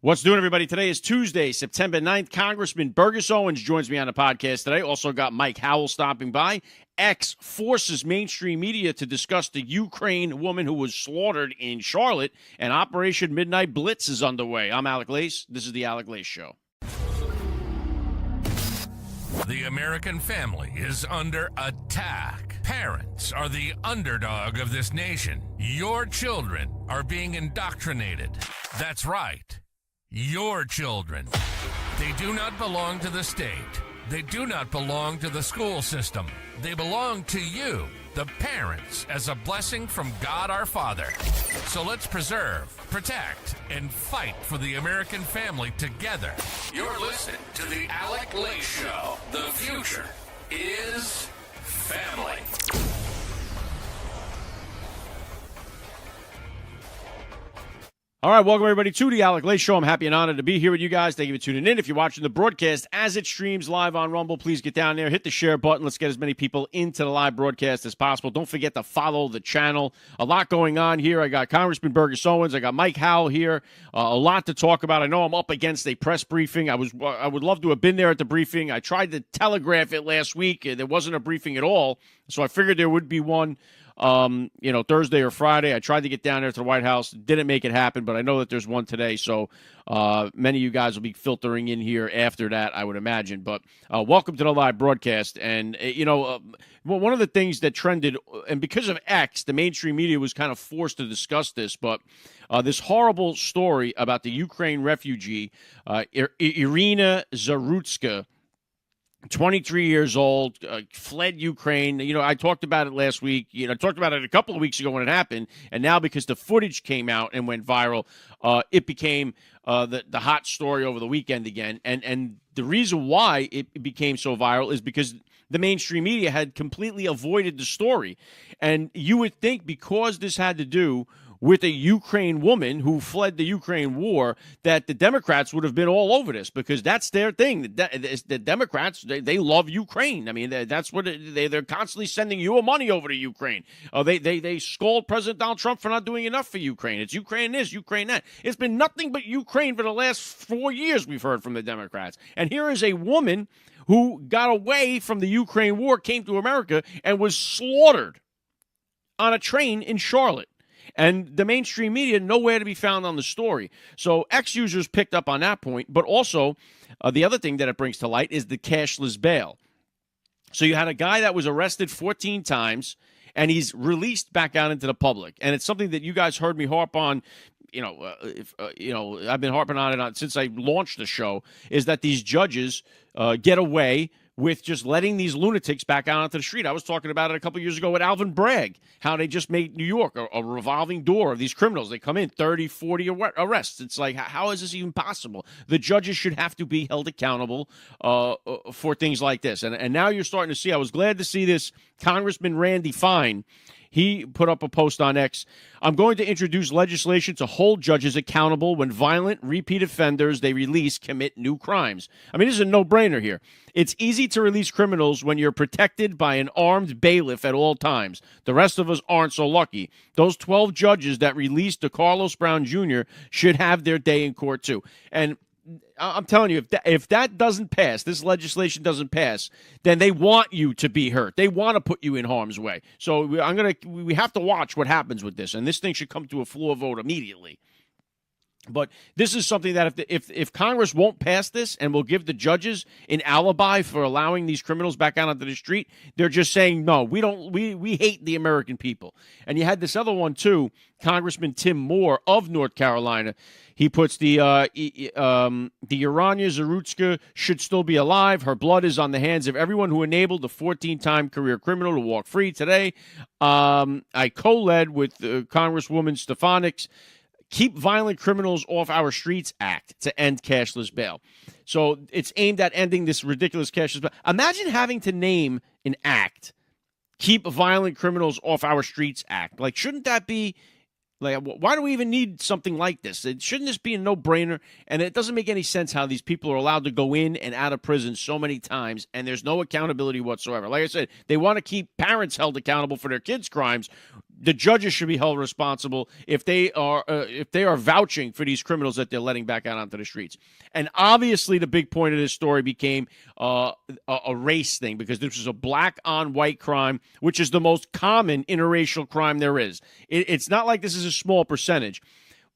What's doing, everybody? Today is Tuesday, September 9th. Congressman Burgess Owens joins me on the podcast today. Also got Mike Howell stopping by. X forces mainstream media to discuss the Ukraine woman who was slaughtered in Charlotte, and Operation Midnight Blitz is underway. I'm AlecLace. This is the AlecLace Show. The American family is under attack. Parents are the underdog of this nation. Your children are being indoctrinated. That's right. Your children. They do not belong to the state. They do not belong to the school system. They belong to you, the parents, as a blessing from God our Father. So let's preserve, protect, and fight for the American family together. You're listening to the AlecLace Show. The future is family. All right, welcome everybody to the AlecLace Show. I'm happy and honored to be here with you guys. Thank you for tuning in. If you're watching the broadcast as it streams live on Rumble, please get down there, hit the share button. Let's get as many people into the live broadcast as possible. Don't forget to follow the channel. A lot going on here. I got Congressman Burgess Owens. I got Mike Howell here. A lot to talk about. I know I'm up against a press briefing. I would love to have been there at the briefing. I tried to telegraph it last week. There wasn't a briefing at all, so I figured there would be one. Thursday or Friday. I tried to get down there to the White House. Didn't make it happen, but I know that there's one today. So many of you guys will be filtering in here after that, I would imagine. But welcome to the live broadcast. And, one of the things that trended, and because of X, the mainstream media was kind of forced to discuss this, but this horrible story about the Ukraine refugee, Irina Zarutska, 23 years old, fled Ukraine. I talked about it last week. I talked about it a couple of weeks ago when it happened. And now because the footage came out and went viral, it became the hot story over the weekend again. And the reason why it became so viral is because the mainstream media had completely avoided the story. And you would think because this had to do with a Ukraine woman who fled the Ukraine war, that the Democrats would have been all over this because that's their thing. The Democrats, they love Ukraine. I mean, that's what they're constantly sending your money over to Ukraine. They scold President Donald Trump for not doing enough for Ukraine. It's Ukraine this, Ukraine that. It's been nothing but Ukraine for the last 4 years we've heard from the Democrats. And here is a woman who got away from the Ukraine war, came to America, and was slaughtered on a train in Charlotte. And the mainstream media, nowhere to be found on the story. So X-users picked up on that point. But also, the other thing that it brings to light is the cashless bail. So you had a guy that was arrested 14 times, and he's released back out into the public. And it's something that you guys heard me harp on. I've been harping on it since I launched the show, is that these judges get away with just letting these lunatics back out onto the street. I was talking about it a couple of years ago with Alvin Bragg, how they just made New York a revolving door of these criminals. They come in, 30, 40 arrests. It's like, how is this even possible? The judges should have to be held accountable for things like this. And now you're starting to see, I was glad to see this Congressman Randy Fine. He put up a post on X. I'm going to introduce legislation to hold judges accountable when violent, repeat offenders they release commit new crimes. I mean, this is a no-brainer here. It's easy to release criminals when you're protected by an armed bailiff at all times. The rest of us aren't so lucky. Those 12 judges that released DeCarlos Brown Jr. should have their day in court, too. And I'm telling you, if that doesn't pass, this legislation doesn't pass, then they want you to be hurt. They want to put you in harm's way. So we have to watch what happens with this, and this thing should come to a floor vote immediately. But this is something that if Congress won't pass this and will give the judges an alibi for allowing these criminals back out onto the street, they're just saying, no, we hate the American people. And you had this other one, too, Congressman Tim Moore of North Carolina. He puts the Irina Zarutska should still be alive. Her blood is on the hands of everyone who enabled the 14-time career criminal to walk free today. I co-led with Congresswoman Stefanik's Keep Violent Criminals Off Our Streets Act to end cashless bail. So it's aimed at ending this ridiculous cashless bail. Imagine having to name an act, Keep Violent Criminals Off Our Streets Act. Like, shouldn't that be, like, why do we even need something like this? Shouldn't this be a no-brainer? And it doesn't make any sense how these people are allowed to go in and out of prison so many times, and there's no accountability whatsoever. Like I said, they want to keep parents held accountable for their kids' crimes. the judges should be held responsible if they are vouching for these criminals that they're letting back out onto the streets. And obviously, the big point of this story became a race thing, because this was a black on white crime, which is the most common interracial crime there is. It's not like this is a small percentage.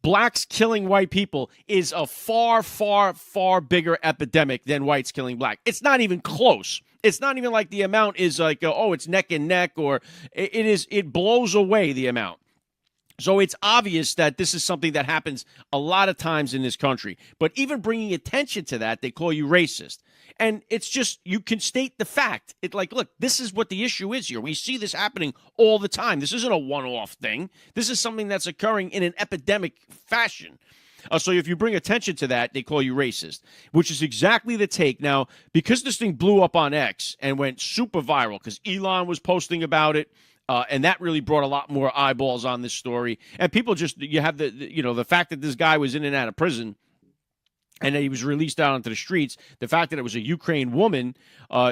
Blacks killing white people is a far, far, far bigger epidemic than whites killing black. It's not even close. It's not even like the amount is like, it's neck and neck, or it blows away the amount. So it's obvious that this is something that happens a lot of times in this country. But even bringing attention to that, they call you racist. And it's just, you can state the fact. It's like, look, this is what the issue is here. We see this happening all the time. This isn't a one-off thing. This is something that's occurring in an epidemic fashion. So if you bring attention to that, they call you racist, which is exactly the take. Now, because this thing blew up on X and went super viral, because Elon was posting about it, and that really brought a lot more eyeballs on this story. And people just, you have the fact that this guy was in and out of prison, and that he was released out onto the streets, the fact that it was a Ukraine woman,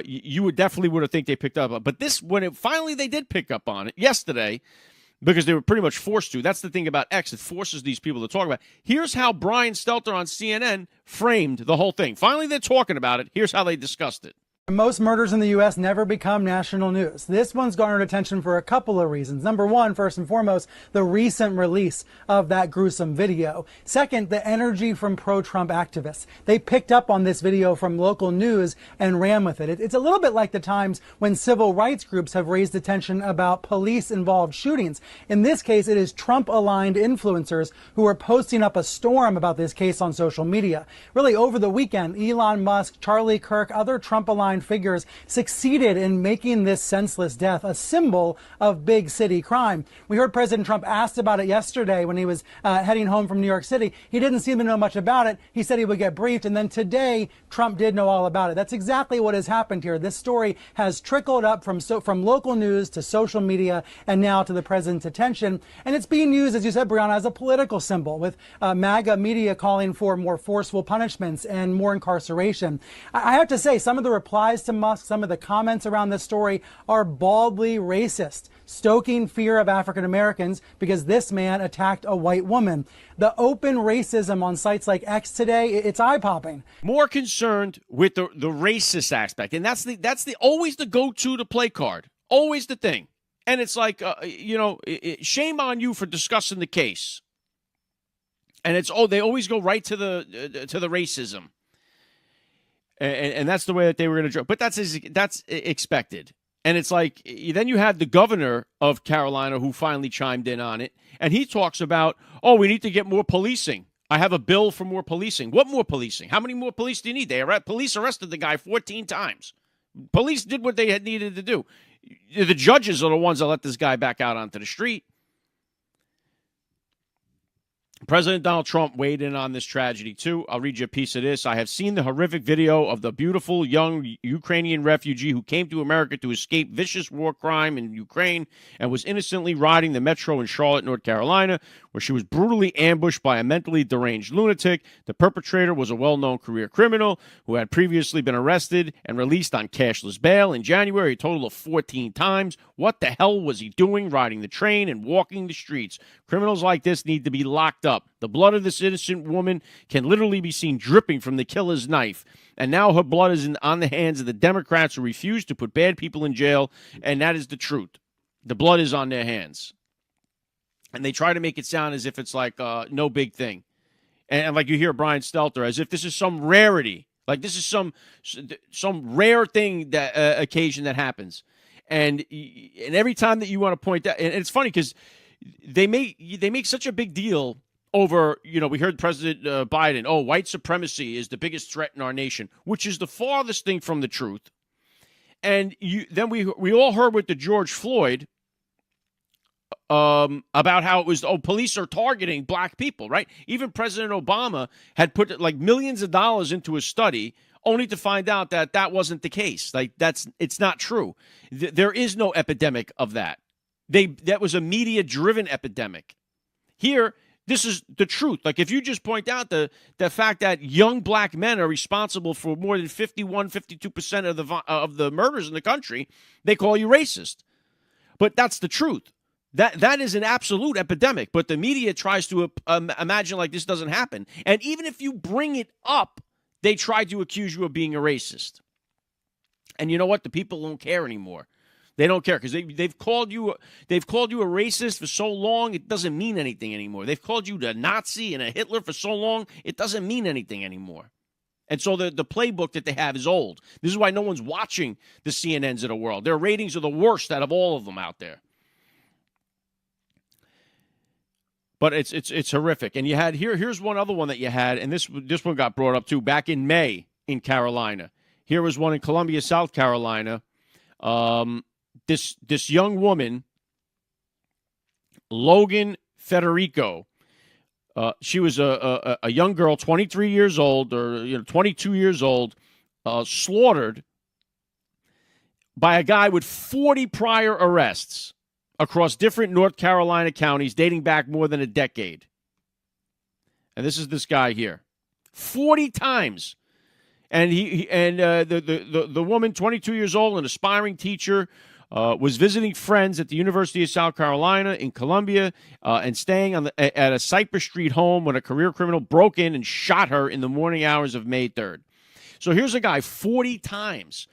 you would definitely think they picked up. But this, finally they did pick up on it yesterday, because they were pretty much forced to. That's the thing about X. It forces these people to talk about it. Here's how Brian Stelter on CNN framed the whole thing. Finally, they're talking about it. Here's how they discussed it. Most murders in the U.S. never become national news. This one's garnered attention for a couple of reasons. Number one, first and foremost, the recent release of that gruesome video. Second, the energy from pro-Trump activists. They picked up on this video from local news and ran with it. It's a little bit like the times when civil rights groups have raised attention about police-involved shootings. In this case, it is Trump-aligned influencers who are posting up a storm about this case on social media. Really, over the weekend, Elon Musk, Charlie Kirk, other Trump-aligned figures succeeded in making this senseless death a symbol of big city crime. We heard President Trump asked about it yesterday when he was heading home from New York City. He didn't seem to know much about it. He said he would get briefed, and then today Trump did know all about it. That's exactly what has happened here. This story has trickled up from local news to social media and now to the president's attention, and it's being used, as you said, Brianna, as a political symbol, with MAGA media calling for more forceful punishments and more incarceration. I have to say, some of the replies to Musk, some of the comments around this story are baldly racist, stoking fear of African Americans because this man attacked a white woman. The open racism on sites like X today, it's eye-popping. More concerned with the racist aspect, and that's the always the go-to to play card, always the thing. And it's like, shame on you for discussing the case. And it's they always go right to the racism. And that's the way that they were going to. But that's expected. And it's like, then you have the governor of Carolina who finally chimed in on it. And he talks about, we need to get more policing. I have a bill for more policing. What more policing? How many more police do you need? Police arrested the guy 14 times. Police did what they had needed to do. The judges are the ones that let this guy back out onto the street. President Donald Trump weighed in on this tragedy, too. I'll read you a piece of this. I have seen the horrific video of the beautiful young Ukrainian refugee who came to America to escape vicious war crime in Ukraine and was innocently riding the metro in Charlotte, North Carolina, where she was brutally ambushed by a mentally deranged lunatic. The perpetrator was a well-known career criminal who had previously been arrested and released on cashless bail in January, a total of 14 times. What the hell was he doing riding the train and walking the streets? Criminals like this need to be locked up. The blood of this innocent woman can literally be seen dripping from the killer's knife. And now her blood is on the hands of the Democrats who refuse to put bad people in jail. And that is the truth. The blood is on their hands. And they try to make it sound as if it's like no big thing. And like you hear Brian Stelter, as if this is some rarity. Like this is some rare thing, that occasion that happens. And every time that you want to point that, and it's funny because they make such a big deal over, we heard President Biden, white supremacy is the biggest threat in our nation, which is the farthest thing from the truth. And then we all heard with the George Floyd about how it was, police are targeting black people, right? Even President Obama had put like millions of dollars into a study only to find out that that wasn't the case. Like it's not true. There is no epidemic of that. That was a media-driven epidemic. Here, this is the truth. Like if you just point out the fact that young black men are responsible for more than 52% of the murders in the country, they call you racist. But that's the truth. That is an absolute epidemic, but the media tries to imagine like this doesn't happen. And even if you bring it up, they try to accuse you of being a racist. And you know what? The people don't care anymore. They don't care because they've called you a racist for so long, it doesn't mean anything anymore. They've called you a Nazi and a Hitler for so long, it doesn't mean anything anymore. And so the playbook that they have is old. This is why no one's watching the CNNs of the world. Their ratings are the worst out of all of them out there. But it's horrific. And you had here's one other one that you had, and this one got brought up too back in May in Carolina. Here was one in Columbia, South Carolina. This young woman, Logan Federico, she was a young girl, 23 years old or 22 years old, slaughtered by a guy with 40 prior arrests across different North Carolina counties dating back more than a decade. And this is this guy here. 40 times. And the woman, 22 years old, an aspiring teacher, was visiting friends at the University of South Carolina in Columbia and staying at a Cypress Street home when a career criminal broke in and shot her in the morning hours of May 3rd. So here's a guy 40 times.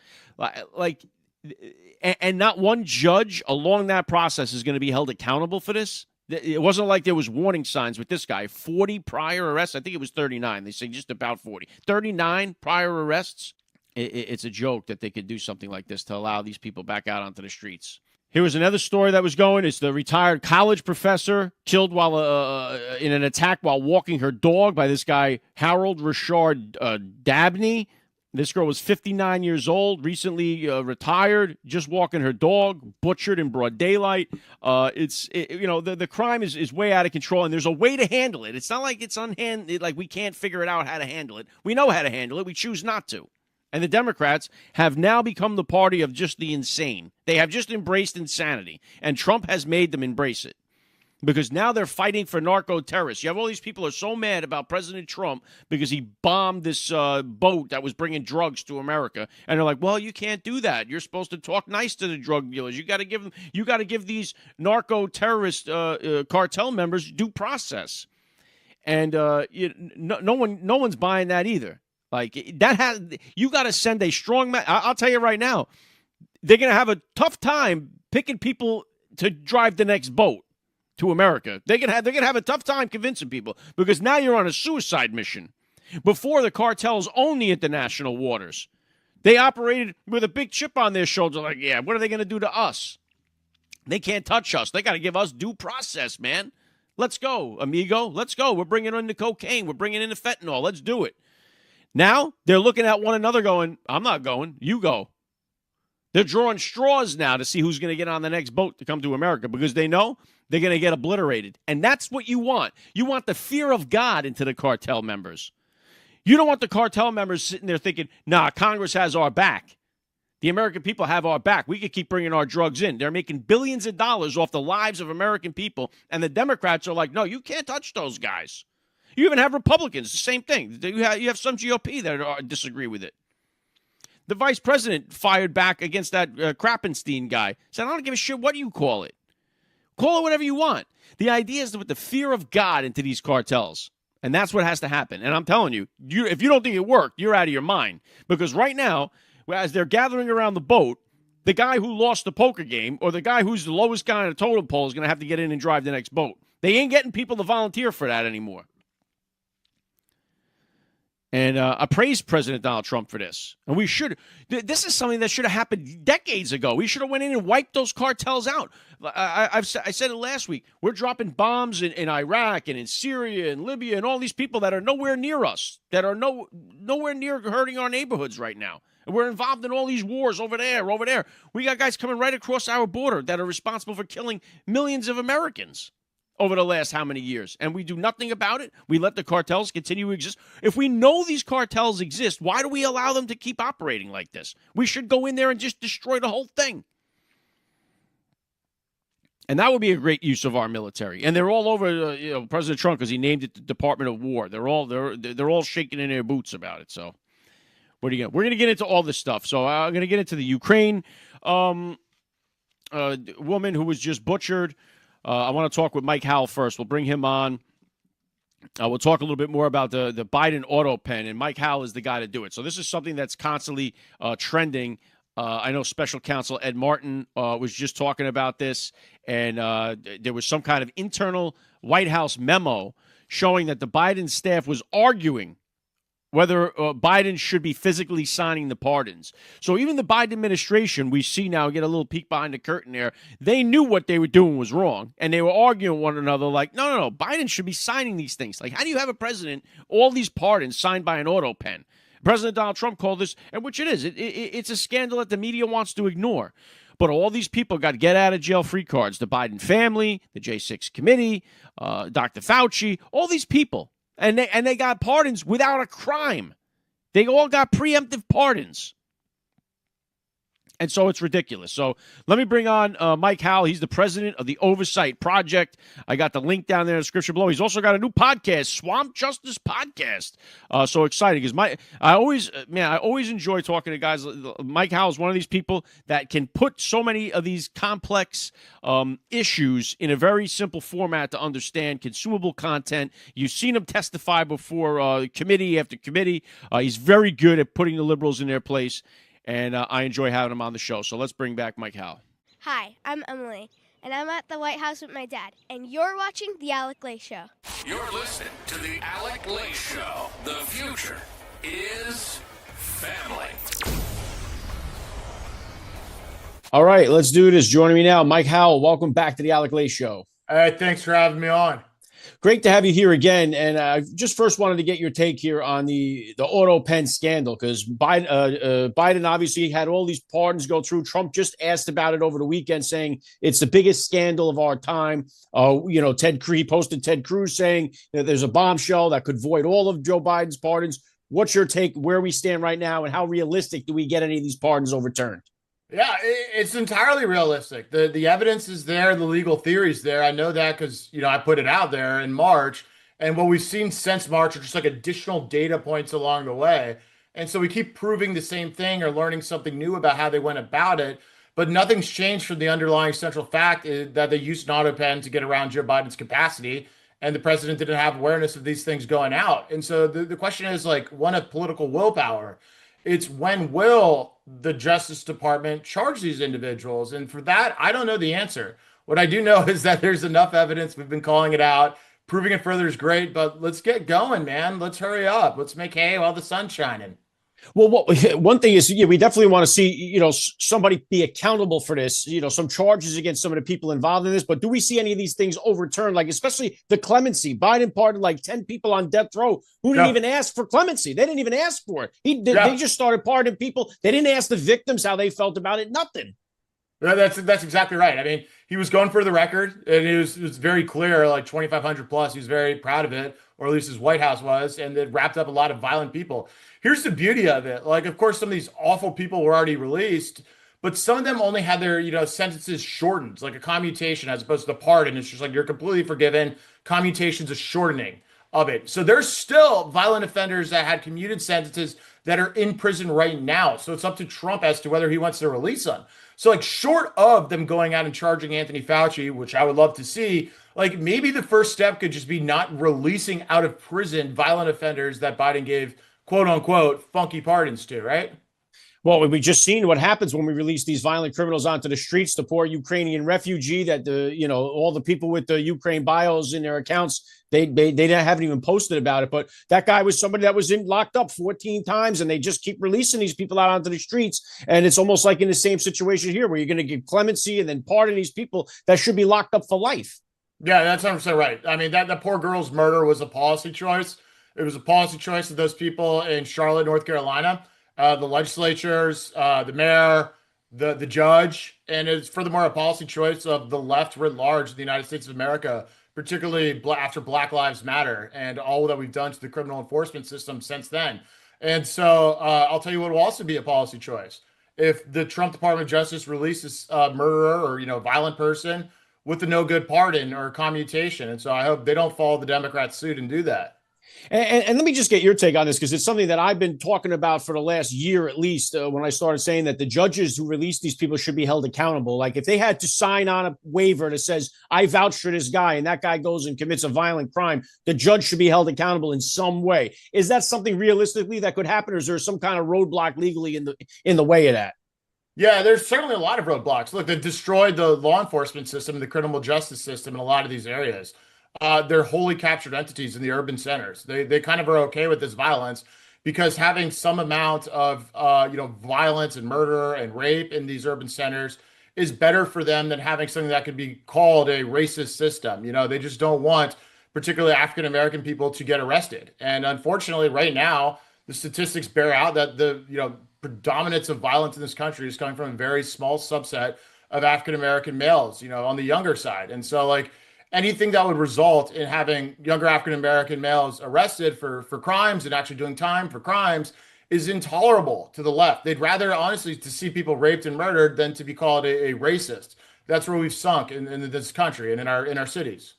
And not one judge along that process is going to be held accountable for this. It wasn't like there was warning signs with this guy. 40 prior arrests. I think it was 39. They say just about 40. 39 prior arrests. It's a joke that they could do something like this to allow these people back out onto the streets. Here was another story that was going. It's the retired college professor killed while in an attack while walking her dog by this guy, Harold Richard Dabney. This girl was 59 years old, recently retired, just walking her dog, butchered in broad daylight. The crime is way out of control, and there's a way to handle it. It's not like it's like we can't figure it out how to handle it. We know how to handle it. We choose not to. And the Democrats have now become the party of just the insane. They have just embraced insanity, and Trump has made them embrace it. Because now they're fighting for narco-terrorists. You have all these people who are so mad about President Trump because he bombed this boat that was bringing drugs to America, and they're like, "Well, you can't do that. You're supposed to talk nice to the drug dealers. You got to give these narco-terrorist cartel members due process." And no one's buying that either. Like you got to send a strong. I'll tell you right now, they're going to have a tough time picking people to drive the next boat to America. They're gonna have a tough time convincing people because now you're on a suicide mission. Before, the cartels owned the international waters. They operated with a big chip on their shoulder like, yeah, what are they going to do to us? They can't touch us. They got to give us due process, man. Let's go, amigo. Let's go. We're bringing in the cocaine. We're bringing in the fentanyl. Let's do it. Now they're looking at one another going, I'm not going. You go. They're drawing straws now to see who's going to get on the next boat to come to America because they know they're going to get obliterated. And that's what you want. You want the fear of God into the cartel members. You don't want the cartel members sitting there thinking, nah, Congress has our back. The American people have our back. We could keep bringing our drugs in. They're making billions of dollars off the lives of American people. And the Democrats are like, no, you can't touch those guys. You even have Republicans, the same thing. You have some GOP that disagree with it. The vice president fired back against that Krappenstein guy. Said, I don't give a shit what you call it. Call it whatever you want. The idea is to put the fear of God into these cartels. And that's what has to happen. And I'm telling you, if you don't think it worked, you're out of your mind. Because right now, as they're gathering around the boat, the guy who lost the poker game or the guy who's the lowest guy on the totem pole is going to have to get in and drive the next boat. They ain't getting people to volunteer for that anymore. And I praise President Donald Trump for this. And we should. This is something that should have happened decades ago. We should have went in and wiped those cartels out. I said it last week. We're dropping bombs in Iraq and in Syria and Libya and all these people that are nowhere near us, that are nowhere near hurting our neighborhoods right now. And we're involved in all these wars over there. We got guys coming right across our border that are responsible for killing millions of Americans over the last how many years, and we do nothing about it. We let the cartels continue to exist. If we know these cartels exist, why do we allow them to keep operating like this? We should go in there and just destroy the whole thing. And that would be a great use of our military. And they're all over President Trump because he named it the Department of War. They're all shaking in their boots about it. So what do you got? We're going to get into all this stuff. So I'm going to get into the Ukraine woman who was just butchered. I want to talk with Mike Howell first. We'll bring him on. We'll talk a little bit more about the Biden auto pen, and Mike Howell is the guy to do it. So this is something that's constantly trending. I know Special Counsel Ed Martin was just talking about this, and there was some kind of internal White House memo showing that the Biden staff was arguing whether Biden should be physically signing the pardons. So even the Biden administration, we see now, get a little peek behind the curtain there, they knew what they were doing was wrong, and they were arguing with one another like, no, Biden should be signing these things. Like, how do you have a president, all these pardons signed by an auto pen? President Donald Trump called this, and which it is, it's a scandal that the media wants to ignore. But all these people got get-out-of-jail-free cards, the Biden family, the J6 committee, Dr. Fauci, all these people. And they got pardons without a crime. They all got preemptive pardons. And so it's ridiculous. So let me bring on Mike Howell. He's the president of the Oversight Project. I got the link down there in the description below. He's also got a new podcast, Swamp Justice Podcast. So exciting because I always enjoy talking to guys. Mike Howell is one of these people that can put so many of these complex issues in a very simple format to understand, consumable content. You've seen him testify before committee after committee. He's very good at putting the liberals in their place. And I enjoy having him on the show. So let's bring back Mike Howell. Hi, I'm Emily, and I'm at the White House with my dad, and you're watching The AlecLace Show. You're listening to the AlecLace Show. The future is family. All right, let's do this. Joining me now, Mike Howell. Welcome back to the AlecLace Show. Hey, thanks for having me on. Great to have you here again. And I just first wanted to get your take here on the auto pen scandal, because Biden obviously had all these pardons go through. Trump just asked about it over the weekend, saying it's the biggest scandal of our time. Posted Ted Cruz saying that there's a bombshell that could void all of Joe Biden's pardons. What's your take where we stand right now, and how realistic do we get any of these pardons overturned? Yeah, it's entirely realistic. The evidence is there. The legal theory is there. I know that because, I put it out there in March. And what we've seen since March are just like additional data points along the way. And so we keep proving the same thing or learning something new about how they went about it. But nothing's changed from the underlying central fact that they used an auto pen to get around Joe Biden's capacity. And the president didn't have awareness of these things going out. And so the question is one of political willpower. It's when will the Justice Department charge these individuals? And for that, I don't know the answer. What I do know is that there's enough evidence. We've been calling it out. Proving it further is great, but let's get going, man. Let's hurry up. Let's make hay while the sun's shining. Well, one thing is, we definitely want to see, somebody be accountable for this, some charges against some of the people involved in this. But do we see any of these things overturned, like especially the clemency? Biden pardoned like 10 people on death row who didn't even ask for clemency. They didn't even ask for it. They just started pardoning people. They didn't ask the victims how they felt about it. Nothing. That's exactly right. I mean, he was going for the record, and it was very clear, like 2,500 plus. He was very proud of it, or at least his White House was, and it wrapped up a lot of violent people. Here's the beauty of it. Of course, some of these awful people were already released, but some of them only had their, sentences shortened, like a commutation as opposed to the pardon. It's just like you're completely forgiven. Commutation's a shortening of it. So there's still violent offenders that had commuted sentences that are in prison right now. So it's up to Trump as to whether he wants to release them. So short of them going out and charging Anthony Fauci, which I would love to see, maybe the first step could just be not releasing out of prison violent offenders that Biden gave, quote unquote, funky pardons to, right? Well, we just seen what happens when we release these violent criminals onto the streets, the poor Ukrainian refugee that all the people with the Ukraine bios in their accounts, they haven't even posted about it. But that guy was somebody that was locked up 14 times, and they just keep releasing these people out onto the streets. And it's almost like in the same situation here, where you're going to give clemency and then pardon these people that should be locked up for life. Yeah, that's 100% right. I mean, that poor girl's murder was a policy choice. It was a policy choice of those people in Charlotte, North Carolina. The legislatures, the mayor, the judge, and it's furthermore a policy choice of the left writ large in the United States of America, particularly after Black Lives Matter and all that we've done to the criminal enforcement system since then. And so I'll tell you what will also be a policy choice. If the Trump Department of Justice releases a murderer or, violent person with a no good pardon or commutation. And so I hope they don't follow the Democrats' suit and do that. And let me just get your take on this, because it's something that I've been talking about for the last year at least, when I started saying that the judges who release these people should be held accountable. Like if they had to sign on a waiver that says, I vouch for this guy, and that guy goes and commits a violent crime, the judge should be held accountable in some way. Is that something realistically that could happen, or is there some kind of roadblock legally in the way of that? Yeah, there's certainly a lot of roadblocks. Look, they've destroyed the law enforcement system, the criminal justice system in a lot of these areas. They're wholly captured entities in the urban centers. They kind of are okay with this violence because having some amount of violence and murder and rape in these urban centers is better for them than having something that could be called a racist system. They just don't want particularly African American people to get arrested. And unfortunately, right now, the statistics bear out that the predominance of violence in this country is coming from a very small subset of African American males, on the younger side. And so like anything that would result in having younger African American males arrested for crimes and actually doing time for crimes is intolerable to the left. They'd rather honestly to see people raped and murdered than to be called a racist. That's where we've sunk in this country and in our cities.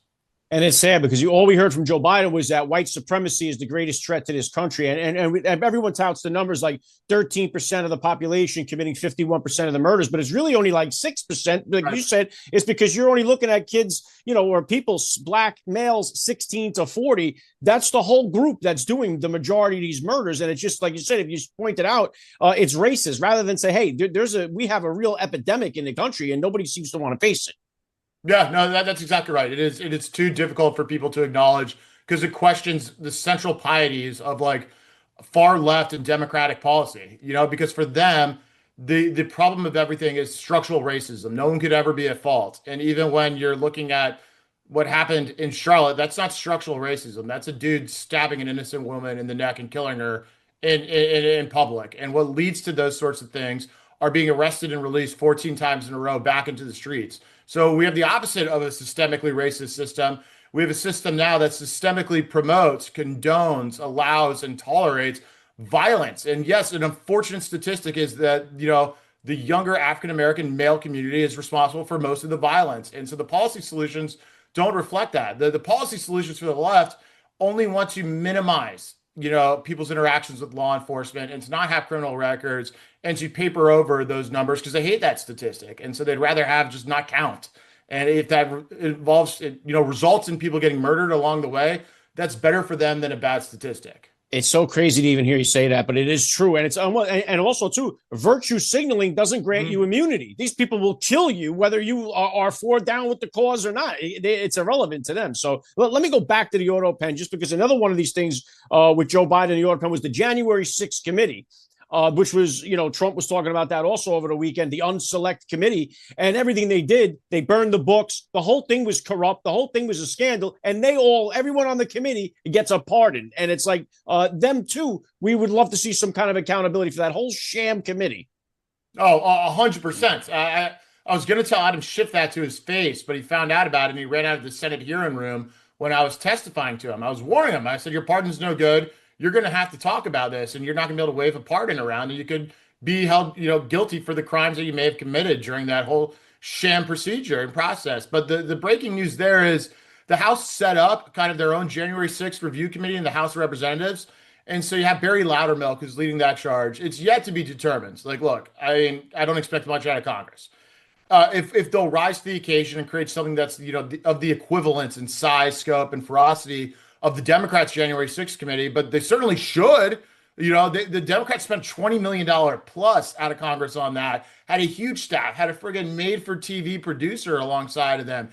And it's sad because all we heard from Joe Biden was that white supremacy is the greatest threat to this country. And everyone touts the numbers like 13% of the population committing 51% of the murders, but it's really only like 6%. Like right. You said, it's because you're only looking at kids, or people, black males, 16 to 40. That's the whole group that's doing the majority of these murders. And it's just like you said, if you pointed out, it's racist rather than say, hey, we have a real epidemic in the country and nobody seems to want to face it. Yeah, no, that's exactly right. It is too difficult for people to acknowledge because it questions the central pieties of like far left and democratic policy, because for them, the problem of everything is structural racism. No one could ever be at fault. And even when you're looking at what happened in Charlotte, that's not structural racism. That's a dude stabbing an innocent woman in the neck and killing her in public. And what leads to those sorts of things are being arrested and released 14 times in a row back into the streets. So we have the opposite of a systemically racist system. We have a system now that systemically promotes, condones, allows, and tolerates violence. And yes, an unfortunate statistic is that, the younger African-American male community is responsible for most of the violence. And so the policy solutions don't reflect that. The policy solutions for the left only want to minimize people's interactions with law enforcement and to not have criminal records and to paper over those numbers because they hate that statistic. And so they'd rather have just not count. And if that involves, results in people getting murdered along the way, that's better for them than a bad statistic. It's so crazy to even hear you say that, but it is true. And and also too, virtue signaling doesn't grant you immunity. These people will kill you whether you are for down with the cause or not. It's irrelevant to them. So let me go back to the auto pen, just because another one of these things with Joe Biden and the auto pen was the January 6th committee. Which was, Trump was talking about that also over the weekend, the unselect committee, and everything they did, they burned the books. The whole thing was corrupt. The whole thing was a scandal. And everyone on the committee gets a pardon. And it's like them too. We would love to see some kind of accountability for that whole sham committee. Oh, 100%. I was going to tell Adam Schiff that to his face, but he found out about it and he ran out of the Senate hearing room when I was testifying to him. I was warning him. I said, your pardon's no good. You're going to have to talk about this, and you're not going to be able to wave a pardon around, and you could be held, guilty for the crimes that you may have committed during that whole sham procedure and process. But the breaking news there is the House set up kind of their own January 6th review committee in the House of Representatives, and so you have Barry Loudermilk who's leading that charge. It's yet to be determined. Like, look, I don't expect much out of Congress. If they'll rise to the occasion and create something that's of the equivalence in size, scope, and ferocity of the Democrats' January 6th committee, but they certainly should. The Democrats spent $20 million plus out of Congress on that, had a huge staff, had a friggin' made-for-TV producer alongside of them,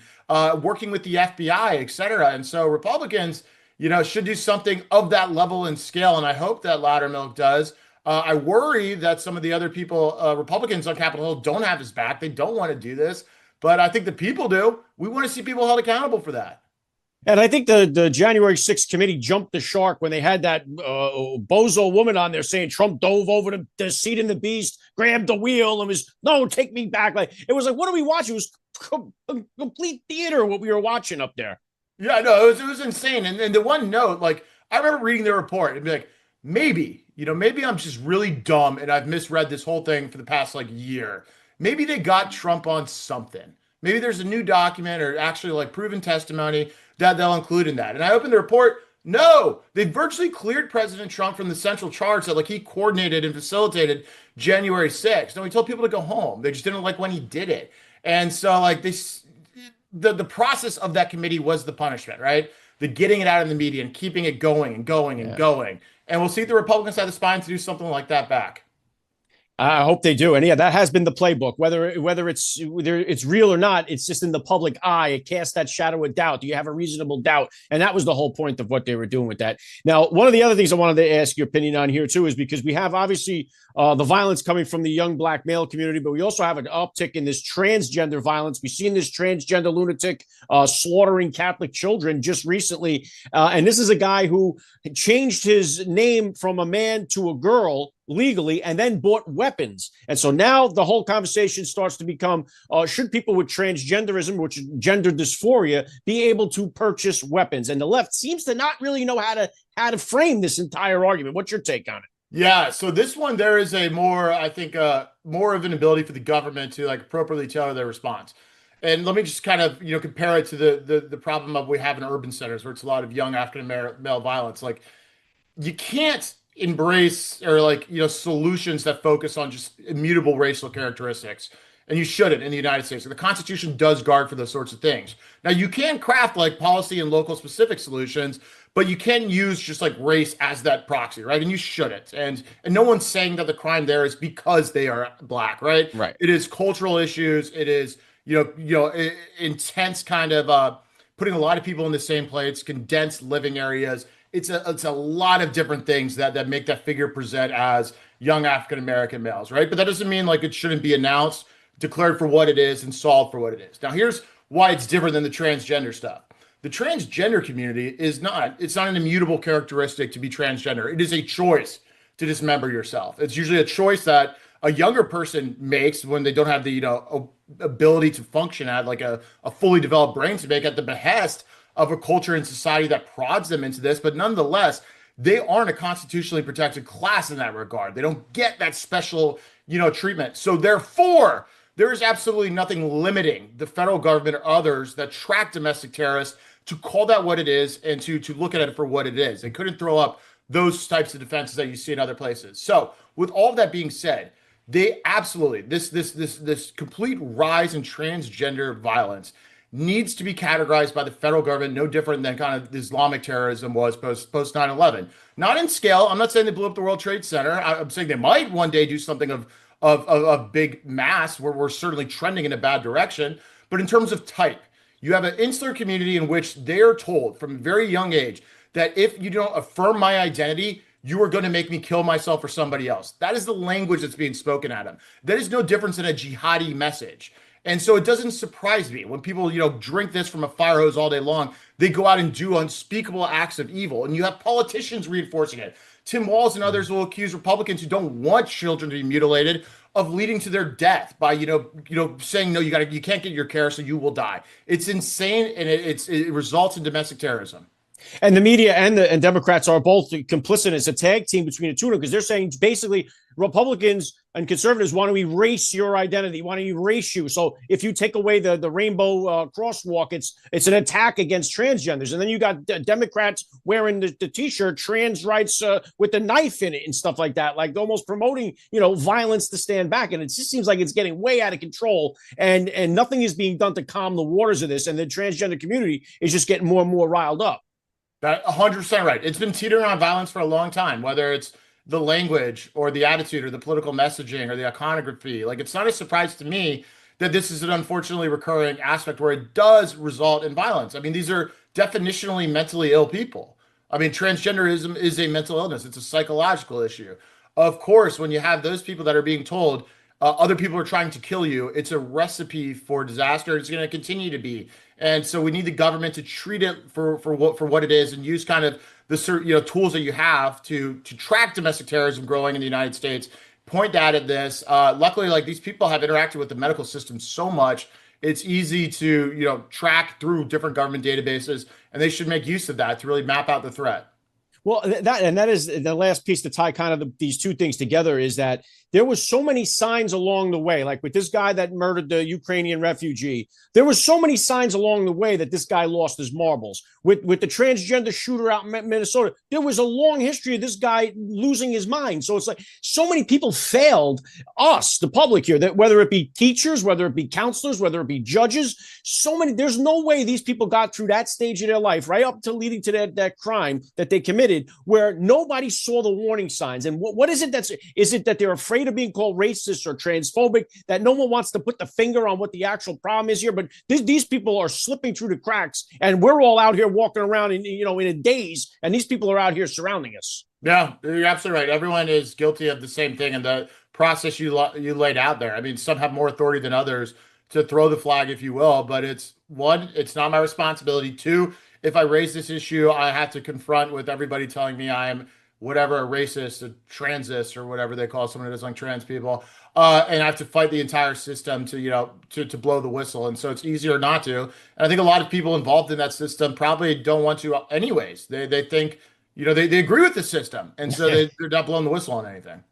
working with the FBI, et cetera. And so Republicans, should do something of that level and scale, and I hope that Loudermilk does. I worry that some of the other people, Republicans on Capitol Hill, don't have his back. They don't want to do this, but I think the people do. We want to see people held accountable for that. And I think the January 6th committee jumped the shark when they had that bozo woman on there saying Trump dove over the seat in the beast, grabbed the wheel, and was, no, take me back. Like, it was like, what are we watching? It was complete theater what we were watching up there. Yeah, no, it was insane. And the one note, like, I remember reading the report and be like, maybe I'm just really dumb and I've misread this whole thing for the past year. Maybe they got Trump on something. Maybe there's a new document or actually proven testimony that they'll include in that. And I opened the report. No, they virtually cleared President Trump from the central charge that like he coordinated and facilitated January 6th. No, he told people to go home. They just didn't like when he did it. And so like this, the process of that committee was the punishment, right? The getting it out in the media and keeping it going and going and going. And we'll see if the Republicans have the spine to do something like that back. I hope they do, and yeah, that has been the playbook. Whether it's real or not, it's just in the public eye. It casts that shadow of doubt. Do you have a reasonable doubt? And that was the whole point of what they were doing with that. Now, one of the other things I wanted to ask your opinion on here too is because we have obviously the violence coming from the young black male community, but we also have an uptick in this transgender violence. We've seen this transgender lunatic slaughtering Catholic children just recently, and this is a guy who changed his name from a man to a girl legally and then bought weapons. And so now the whole conversation starts to become, should people with transgenderism, which is gender dysphoria, be able to purchase weapons? And the left seems to not really know how to frame this entire argument. What's your take on it? Yeah, so this one, there is a more, I think, more of an ability for the government to like appropriately tailor their response. And let me just kind of, compare it to the problem of we have in urban centers where it's a lot of young African male violence. Like you can't embrace or solutions that focus on just immutable racial characteristics, and you shouldn't in the United States. So the Constitution does guard for those sorts of things. Now you can craft like policy and local specific solutions, but you can use just like race as that proxy, right? And you shouldn't. And no one's saying that the crime there is because they are black, right? Right. It is cultural issues. It is intense kind of putting a lot of people in the same place, condensed living areas. It's a lot of different things that make that figure present as young African American males, right? But that doesn't mean like it shouldn't be announced, declared for what it is, and solved for what it is. Now, here's why it's different than the transgender stuff. The transgender community it's not an immutable characteristic to be transgender. It is a choice to dismember yourself. It's usually a choice that a younger person makes when they don't have the ability to function at like a fully developed brain to make at the behest of a culture and society that prods them into this. But nonetheless, they aren't a constitutionally protected class in that regard. They don't get that special, treatment. So therefore, there is absolutely nothing limiting the federal government or others that track domestic terrorists to call that what it is and to look at it for what it is. They couldn't throw up those types of defenses that you see in other places. So with all of that being said, they absolutely, this complete rise in transgender violence needs to be categorized by the federal government, no different than kind of Islamic terrorism was post 9/11. Not in scale. I'm not saying they blew up the World Trade Center. I'm saying they might one day do something of big mass where we're certainly trending in a bad direction. But in terms of type, you have an insular community in which they are told from a very young age that if you don't affirm my identity, you are going to make me kill myself or somebody else. That is the language that's being spoken at them. That is no difference than a jihadi message. And so it doesn't surprise me when people, drink this from a fire hose all day long. They go out and do unspeakable acts of evil. And you have politicians reinforcing it. Tim Walz and others will accuse Republicans who don't want children to be mutilated of leading to their death by, saying, no, you can't get your care, so you will die. It's insane. And it results in domestic terrorism. And the media and Democrats are both complicit. It's a tag team between the two of them because they're saying basically Republicans and conservatives want to erase your identity, want to erase you. So if you take away the rainbow crosswalk, it's an attack against transgenders. And then you got Democrats wearing the T-shirt, trans rights with the knife in it and stuff like that, like almost promoting, violence to stand back. And it just seems like it's getting way out of control and nothing is being done to calm the waters of this. And the transgender community is just getting more and more riled up. That 100% right. It's been teetering on violence for a long time, whether it's the language or the attitude or the political messaging or the iconography. Like, it's not a surprise to me that this is an unfortunately recurring aspect where it does result in violence. I mean, these are definitionally mentally ill people. I mean, transgenderism is a mental illness. It's a psychological issue. Of course, when you have those people that are being told other people are trying to kill you, it's a recipe for disaster. It's going to continue to be. And so we need the government to treat it for what it is and use kind of the tools that you have to track domestic terrorism growing in the United States. Point that at this. Luckily, like, these people have interacted with the medical system so much, it's easy to track through different government databases, and they should make use of that to really map out the threat. Well, that is the last piece to tie kind of these two things together is that there was so many signs along the way, like with this guy that murdered the Ukrainian refugee. There was so many signs along the way that this guy lost his marbles. With the transgender shooter out in Minnesota, there was a long history of this guy losing his mind. So it's like so many people failed us, the public here, that whether it be teachers, whether it be counselors, whether it be judges, so many, there's no way these people got through that stage of their life, right up to leading to that crime that they committed, where nobody saw the warning signs. And what is it is it that they're afraid of being called racist or transphobic, that no one wants to put the finger on what the actual problem is here? But these people are slipping through the cracks, and we're all out here walking around in a daze, and these people are out here surrounding us. Yeah, you're absolutely right. Everyone is guilty of the same thing, and the process you laid out there. I mean, some have more authority than others to throw the flag, if you will, but it's one, it's not my responsibility. Two, if I raise this issue, I have to confront with everybody telling me I am whatever, a racist, a transist, or whatever they call someone who doesn't like trans people. And I have to fight the entire system to blow the whistle. And so it's easier not to. And I think a lot of people involved in that system probably don't want to anyways. They think, they agree with the system. And so they're not blowing the whistle on anything.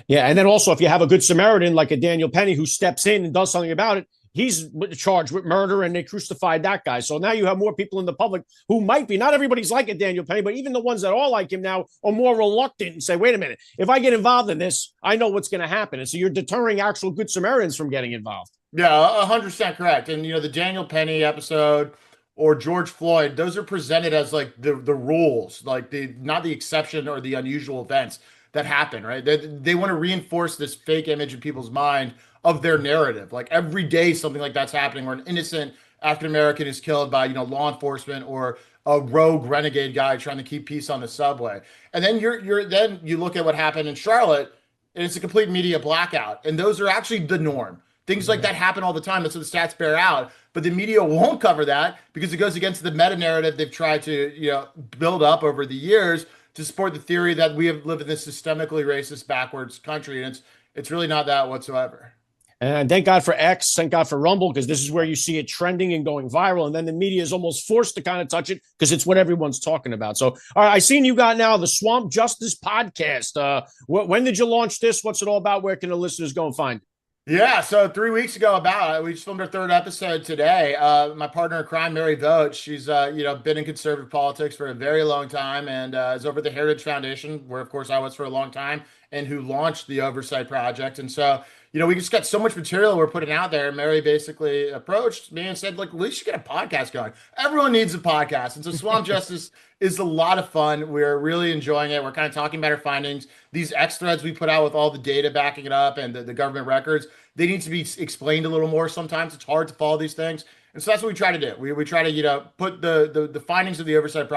Yeah. And then also, if you have a good Samaritan like a Daniel Penny who steps in and does something about it, he's charged with murder, and they crucified that guy. So now you have more people in the public who might be, not everybody's like a Daniel Penny, but even the ones that are like him now are more reluctant and say, wait a minute, if I get involved in this, I know what's going to happen. And so you're deterring actual good Samaritans from getting involved. Yeah, 100% correct. And, the Daniel Penny episode or George Floyd, those are presented as like the rules, like not the exception or the unusual events that happen, right? They want to reinforce this fake image in people's mind of their narrative. Like every day something like that's happening, where an innocent African-American is killed by, law enforcement, or a rogue renegade guy trying to keep peace on the subway. And then you look at what happened in Charlotte, and it's a complete media blackout. And those are actually the norm. Things like that happen all the time. That's what the stats bear out. But the media won't cover that because it goes against the meta narrative they've tried to, build up over the years to support the theory that we have lived in this systemically racist, backwards country. And it's really not that whatsoever. And thank God for X, thank God for Rumble, because this is where you see it trending and going viral. And then the media is almost forced to kind of touch it because it's what everyone's talking about. So, all right, I seen you got now the Swamp Justice podcast. When did you launch this? What's it all about? Where can the listeners go and find it? Yeah, so 3 weeks ago, we just filmed our third episode today. My partner in crime, Mary Vogt, she's been in conservative politics for a very long time, and is over at the Heritage Foundation, where of course I was for a long time, and who launched the Oversight Project. And so, we just got so much material we're putting out there. Mary basically approached me and said, like, we should get a podcast going. Everyone needs a podcast. And so Swamp Justice is a lot of fun. We're really enjoying it. We're kind of talking about our findings. These X threads we put out with all the data backing it up and the government records, they need to be explained a little more. Sometimes it's hard to follow these things. And so that's what we try to do. We try to, put the findings of the Oversight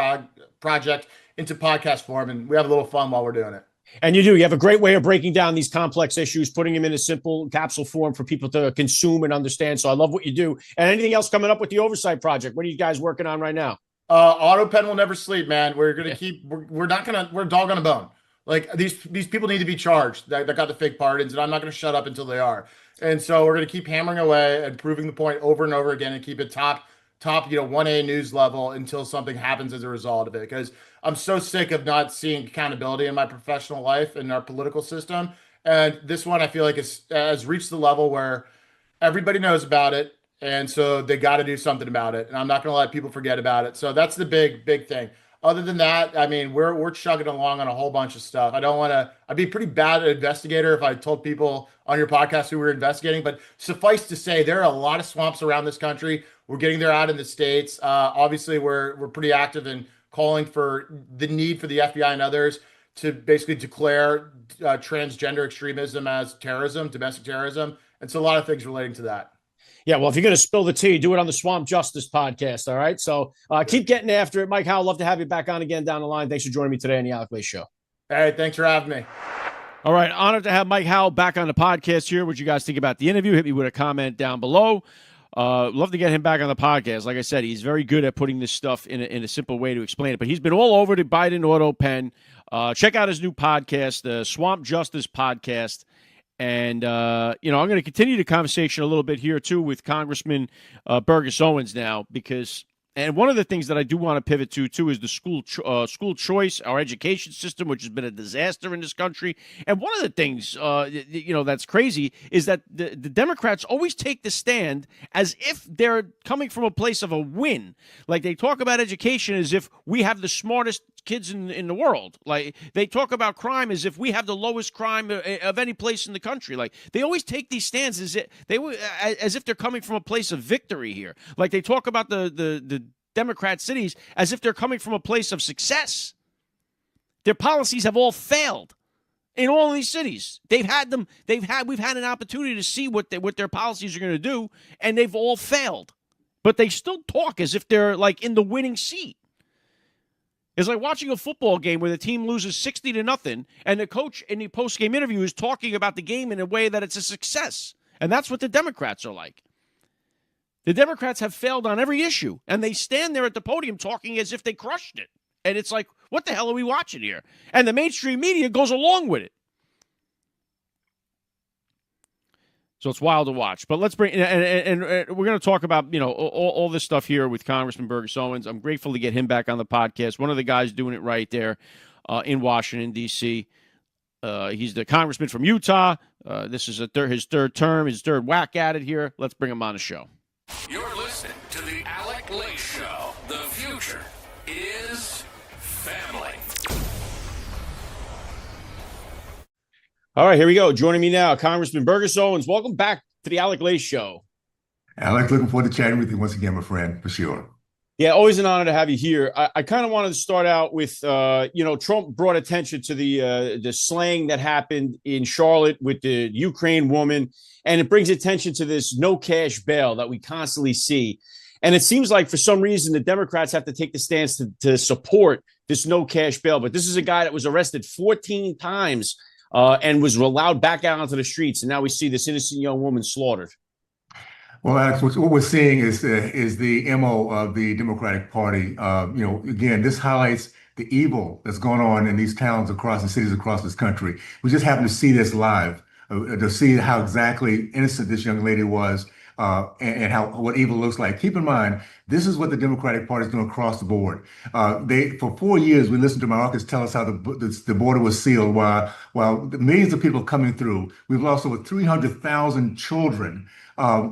Project into podcast form, and we have a little fun while we're doing it. And you have a great way of breaking down these complex issues, putting them in a simple capsule form for people to consume and understand. So I love what you do. And anything else coming up with the Oversight Project? What are you guys working on right now? AutoPen will never sleep, man. We're going to we're a dog on a bone. Like these people need to be charged that got the fake pardons, and I'm not going to shut up until they are. And so we're going to keep hammering away and proving the point over and over again, and keep it top 1A news level until something happens as a result of it. Because I'm so sick of not seeing accountability in my professional life and our political system. And this one, I feel like has reached the level where everybody knows about it. And so they got to do something about it. And I'm not going to let people forget about it. So that's the big thing. Other than that, I mean, we're chugging along on a whole bunch of stuff. I'd be pretty bad investigator if I told people on your podcast who we're investigating, but suffice to say, there are a lot of swamps around this country. We're getting there out in the States. Obviously we're pretty active in calling for the need for the FBI and others to basically declare transgender extremism as terrorism, domestic terrorism. And so a lot of things relating to that. Yeah, well, if you're going to spill the tea, do it on the Swamp Justice podcast, all right? So keep getting after it. Mike Howell, love to have you back on again down the line. Thanks for joining me today on the AlecLace Show. Hey, thanks for having me. All right, honored to have Mike Howell back on the podcast here. What you guys think about the interview? Hit me with a comment down below. Love to get him back on the podcast. Like I said, he's very good at putting this stuff in a simple way to explain it. But he's been all over the Biden auto pen. Check out his new podcast, the Swamp Justice Podcast. And, I'm going to continue the conversation a little bit here, too, with Congressman Burgess Owens now, because And one of the things that I do want to pivot to, too, is the school choice, our education system, which has been a disaster in this country. And one of the things, that's crazy is that the Democrats always take the stand as if they're coming from a place of a win. Like, they talk about education as if we have the smartest kids in the world. Like, they talk about crime as if we have the lowest crime of any place in the country. Like, they always take these stands as if they're coming from a place of victory here. Like, they talk about the Democrat cities as if they're coming from a place of success. Their policies have all failed in all of these cities. We've had an opportunity to see what their policies are going to do, and they've all failed. But they still talk as if they're like in the winning seat. It's like watching a football game where the team loses 60-0, and the coach in the post-game interview is talking about the game in a way that it's a success. And that's what the Democrats are like. The Democrats have failed on every issue, and they stand there at the podium talking as if they crushed it. And it's like, what the hell are we watching here? And the mainstream media goes along with it. So it's wild to watch. But let's bring and we're going to talk about all this stuff here with Congressman Burgess Owens. I'm grateful to get him back on the podcast. One of the guys doing it right there in Washington D.C. He's the congressman from Utah. This is his third term, his third whack at it here. Let's bring him on the show. You're listening to the AlecLace Show. The future is family. All right, here we go. Joining me now, Congressman Burgess Owens. Welcome back to the AlecLace Show. Alec, looking forward to chatting with you once again, my friend, for sure. Yeah, always an honor to have you here. I kind of wanted to start out with, Trump brought attention to the slaying that happened in Charlotte with the Ukraine woman, and it brings attention to this no cash bail that we constantly see. And it seems like for some reason the Democrats have to take the stance to support this no cash bail. But this is a guy that was arrested 14 times and was allowed back out onto the streets. And now we see this innocent young woman slaughtered. Well, Alex, what we're seeing is the MO of the Democratic Party. Again, this highlights the evil that's going on in these towns across the cities across this country. We just happen to see this live, to see how exactly innocent this young lady was, and what evil looks like. Keep in mind, this is what the Democratic Party is doing across the board. For 4 years, we listened to Mayorkas tell us how the border was sealed while millions of people are coming through. We've lost over 300,000 children.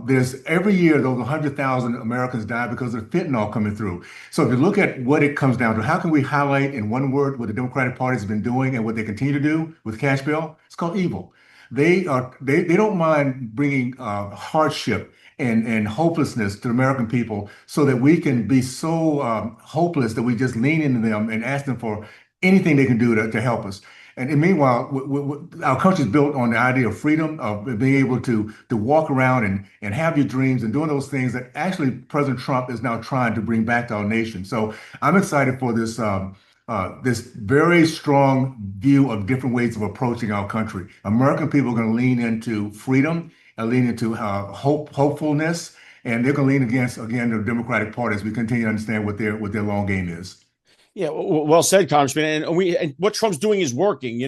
There's every year, those 100,000 Americans die because of fentanyl coming through. So if you look at what it comes down to, how can we highlight in one word what the Democratic Party has been doing and what they continue to do with cash bail? It's called evil. They don't mind bringing hardship and hopelessness to the American people so that we can be so hopeless that we just lean into them and ask them for anything they can do to help us. And meanwhile, our country is built on the idea of freedom, of being able to walk around and have your dreams and doing those things that actually President Trump is now trying to bring back to our nation. So I'm excited for this very strong view of different ways of approaching our country. American people are going to lean into freedom and lean into hopefulness, and they're going to lean against, again, the Democratic Party as we continue to understand what their long game is. Yeah, well said, Congressman. And what Trump's doing is working.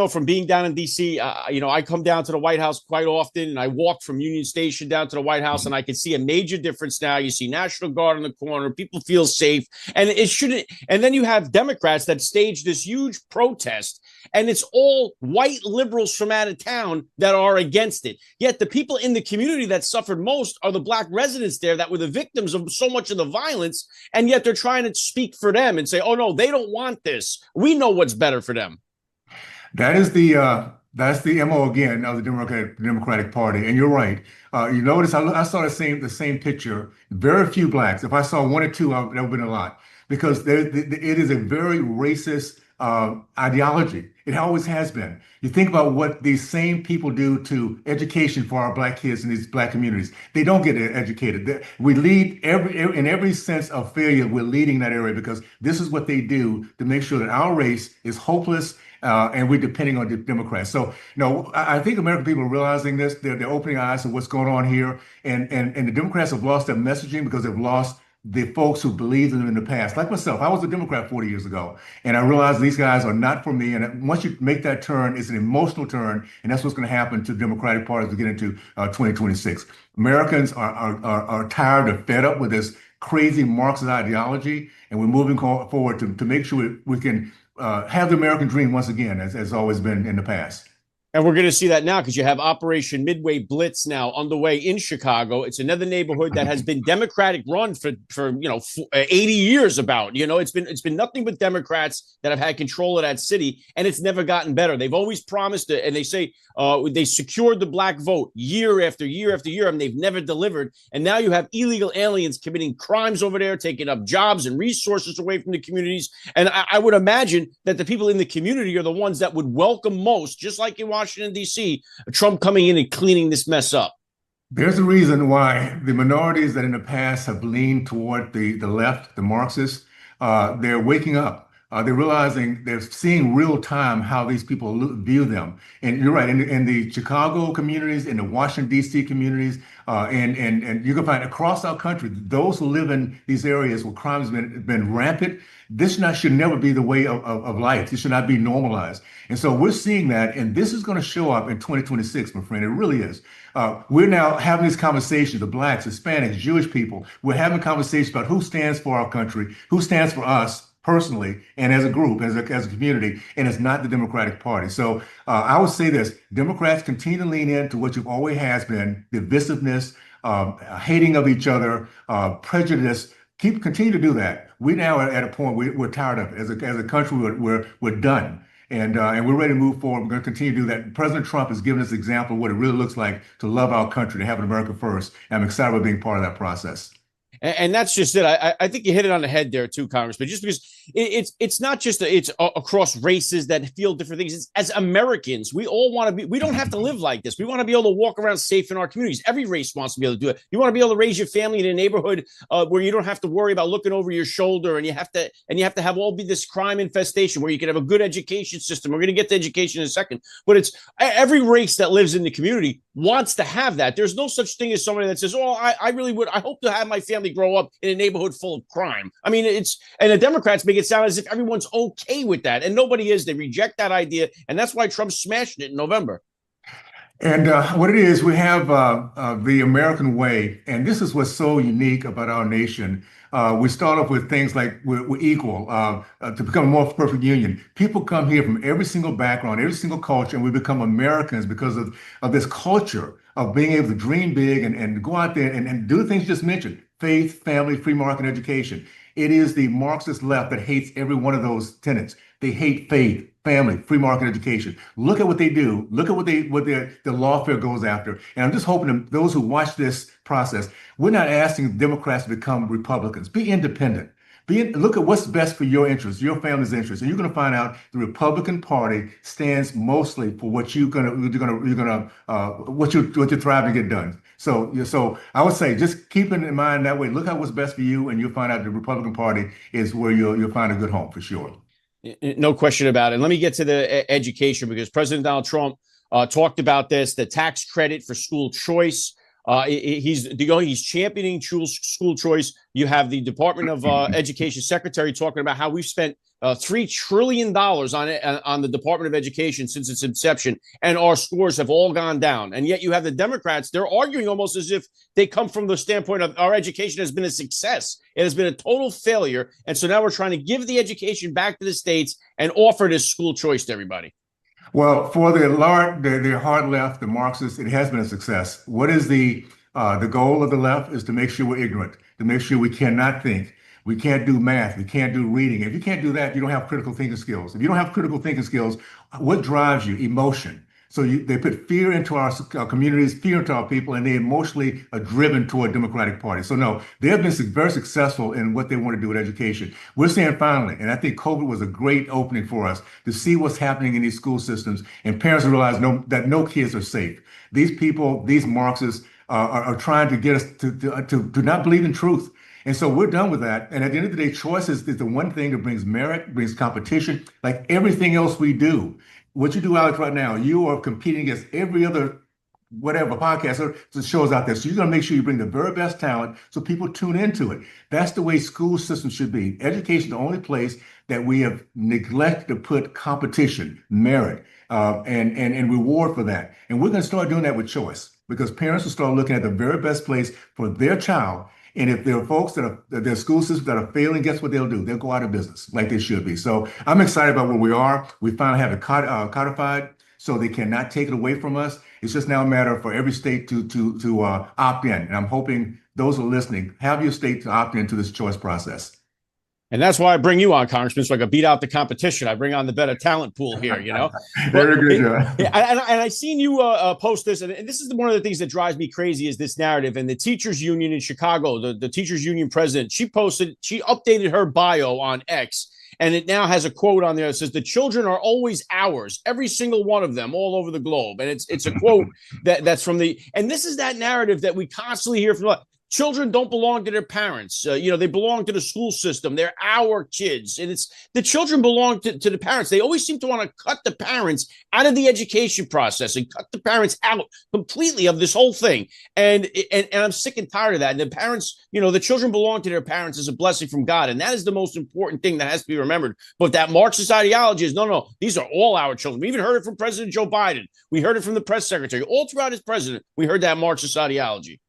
From being down in D.C., I come down to the White House quite often, and I walk from Union Station down to the White House, and I can see a major difference now. You see National Guard in the corner. People feel safe. And it shouldn't. And then you have Democrats that stage this huge protest, and it's all white liberals from out of town that are against it. Yet the people in the community that suffered most are the black residents there that were the victims of so much of the violence, and yet they're trying to speak for them and say, oh, no, they don't want this. We know what's better for them. That's the MO again of the Democratic Party. And you're right. You notice I saw the same picture. Very few blacks. If I saw one or two, that would have been a lot, because it is a very racist ideology. It always has been. You think about what these same people do to education for our black kids in these black communities. They don't get educated. We lead in every sense of failure. We're leading that area because this is what they do to make sure that our race is hopeless, and we're depending on the Democrats. So, I think American people are realizing this. They're opening eyes to what's going on here, and the Democrats have lost their messaging because they've lost the folks who believed in them in the past. Like myself, I was a Democrat 40 years ago, and I realized these guys are not for me. And once you make that turn, it's an emotional turn, and that's what's going to happen to the Democratic Party as we get into 2026. Americans are tired or fed up with this crazy Marxist ideology, and we're moving forward to make sure we can have the American dream once again, as always been in the past. And we're going to see that now because you have Operation Midway Blitz now underway in Chicago. It's another neighborhood that has been Democratic run for 80 years. It's been nothing but Democrats that have had control of that city, and it's never gotten better. They've always promised it, and they say they secured the black vote year after year after year, and they've never delivered. And now you have illegal aliens committing crimes over there, taking up jobs and resources away from the communities. And I would imagine that the people in the community are the ones that would welcome most, just like in Washington, D.C., Trump coming in and cleaning this mess up. There's a reason why the minorities that in the past have leaned toward the left, the Marxists, they're waking up. They're realizing, they're seeing real time how these people view them. And you're right, in the Chicago communities, in the Washington, D.C. communities, and you can find across our country, those who live in these areas where crime has been rampant, this should never be the way of life. This should not be normalized. And so we're seeing that, and this is going to show up in 2026, my friend. It really is. We're now having these conversations, the blacks, Hispanics, Jewish people. We're having conversations about who stands for our country, who stands for us personally, and as a group, as a community, and it's not the Democratic Party. So I would say this: Democrats continue to lean into what you've always has been, divisiveness, hating of each other, prejudice. Continue to do that. We now are at a point we're tired of it. As a country, we're done. And we're ready to move forward. We're going to continue to do that. President Trump has given us an example of what it really looks like to love our country, to have an America first. And I'm excited about being part of that process. And that's just it. I think you hit it on the head there too, Congressman. Just because it's not just it's across races that feel different things. It's, as Americans, we all want to be. We don't have to live like this. We want to be able to walk around safe in our communities. Every race wants to be able to do it. You want to be able to raise your family in a neighborhood where you don't have to worry about looking over your shoulder, and you have to have all be this crime infestation where you can have a good education system. We're going to get to education in a second, but it's every race that lives in the community wants to have that. There's no such thing as somebody that says, "Oh, I really would. I hope to have my family grow up in a neighborhood full of crime." I mean, and the Democrats make it sound as if everyone's okay with that, and nobody is. They reject that idea, and that's why Trump smashed it in November. And what it is, we have the American way, and this is what's so unique about our nation. We start off with things like we're equal to become a more perfect union. People come here from every single background, every single culture, and we become Americans because of this culture of being able to dream big and go out there and do the things you just mentioned: faith, family, free market education. It is the Marxist left that hates every one of those tenets. They hate faith, family, free market education. Look at what they do. Look at what the lawfare goes after. And I'm just hoping that those who watch this process, we're not asking Democrats to become Republicans. Be independent. Look at what's best for your interests, your family's interests, and you're going to find out the Republican Party stands mostly for what you're trying to get done. So I would say just keep it in mind that way. Look at what's best for you, and you'll find out the Republican Party is where you'll find a good home for sure. No question about it. Let me get to the education, because President Donald Trump talked about this, the tax credit for school choice. He's championing school choice. You have the Department of Education Secretary talking about how we've spent $3 trillion on the Department of Education since its inception, and our scores have all gone down. And yet you have the Democrats, they're arguing almost as if they come from the standpoint of our education has been a success. It has been a total failure. And so now we're trying to give the education back to the states and offer this school choice to everybody. Well, for the hard left, the Marxists, it has been a success. What is the goal of the left is to make sure we're ignorant, to make sure we cannot think. We can't do math. We can't do reading. If you can't do that, you don't have critical thinking skills. If you don't have critical thinking skills, what drives you? Emotion. So they put fear into our communities, fear into our people, and they emotionally are driven toward Democratic Party. So no, they have been very successful in what they want to do with education. We're saying finally, and I think COVID was a great opening for us to see what's happening in these school systems, and parents realize that no kids are safe. These people, these Marxists, are trying to get us to not believe in truth. And so we're done with that. And at the end of the day, choice is the one thing that brings merit, brings competition, like everything else we do. What you do, Alex, right now, you are competing against every other whatever podcaster that shows out there. So you're going to make sure you bring the very best talent so people tune into it. That's the way school systems should be. Education is the only place that we have neglected to put competition, merit, and reward for that. And we're going to start doing that with choice, because parents will start looking at the very best place for their child. And if there are folks there are school systems that are failing, guess what they'll do? They'll go out of business like they should be. So I'm excited about where we are. We finally have it codified, so they cannot take it away from us. It's just now a matter for every state to opt in. And I'm hoping those who are listening have your state to opt into this choice process. And that's why I bring you on, Congressman, so I can beat out the competition. I bring on the better talent pool here, Very good, John. And I seen you post this, and this is one of the things that drives me crazy is this narrative. And the teachers union in Chicago, the teachers union president, she updated her bio on X, and it now has a quote on there that says, "The children are always ours, every single one of them, all over the globe." And it's a quote that's from and this is that narrative that we constantly hear from. Children don't belong to their parents. They belong to the school system. They're our kids. And it's the children belong to the parents. They always seem to want to cut the parents out of the education process and cut the parents out completely of this whole thing. And I'm sick and tired of that. And the parents, the children belong to their parents as a blessing from God. And that is the most important thing that has to be remembered. But that Marxist ideology is no, these are all our children. We even heard it from President Joe Biden. We heard it from the press secretary. All throughout his president, we heard that Marxist ideology.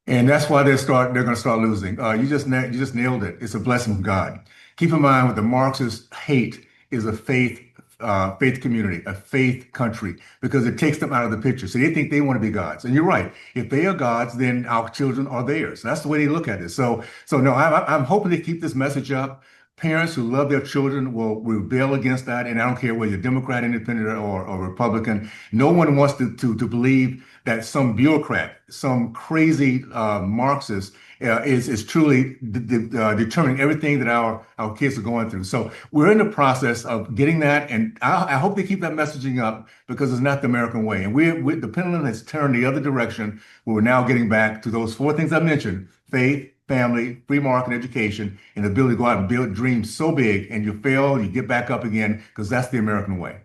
And that's why they're going to start losing. You just nailed it. It's a blessing from God. Keep in mind, what the Marxists hate is a faith community, a faith country, because it takes them out of the picture. So they think they want to be gods. And you're right. If they are gods, then our children are theirs. That's the way they look at it. So no, I'm hoping to keep this message up. Parents who love their children will rebel against that. And I don't care whether you're Democrat, Independent, or Republican. No one wants to believe that some bureaucrat, some crazy Marxist is truly determining everything that our kids are going through. So we're in the process of getting that. And I hope they keep that messaging up, because it's not the American way. And the pendulum has turned the other direction, where we're now getting back to those four things I mentioned: faith, family, free market education, and the ability to go out and build dreams so big, and you fail, you get back up again, because that's the American way.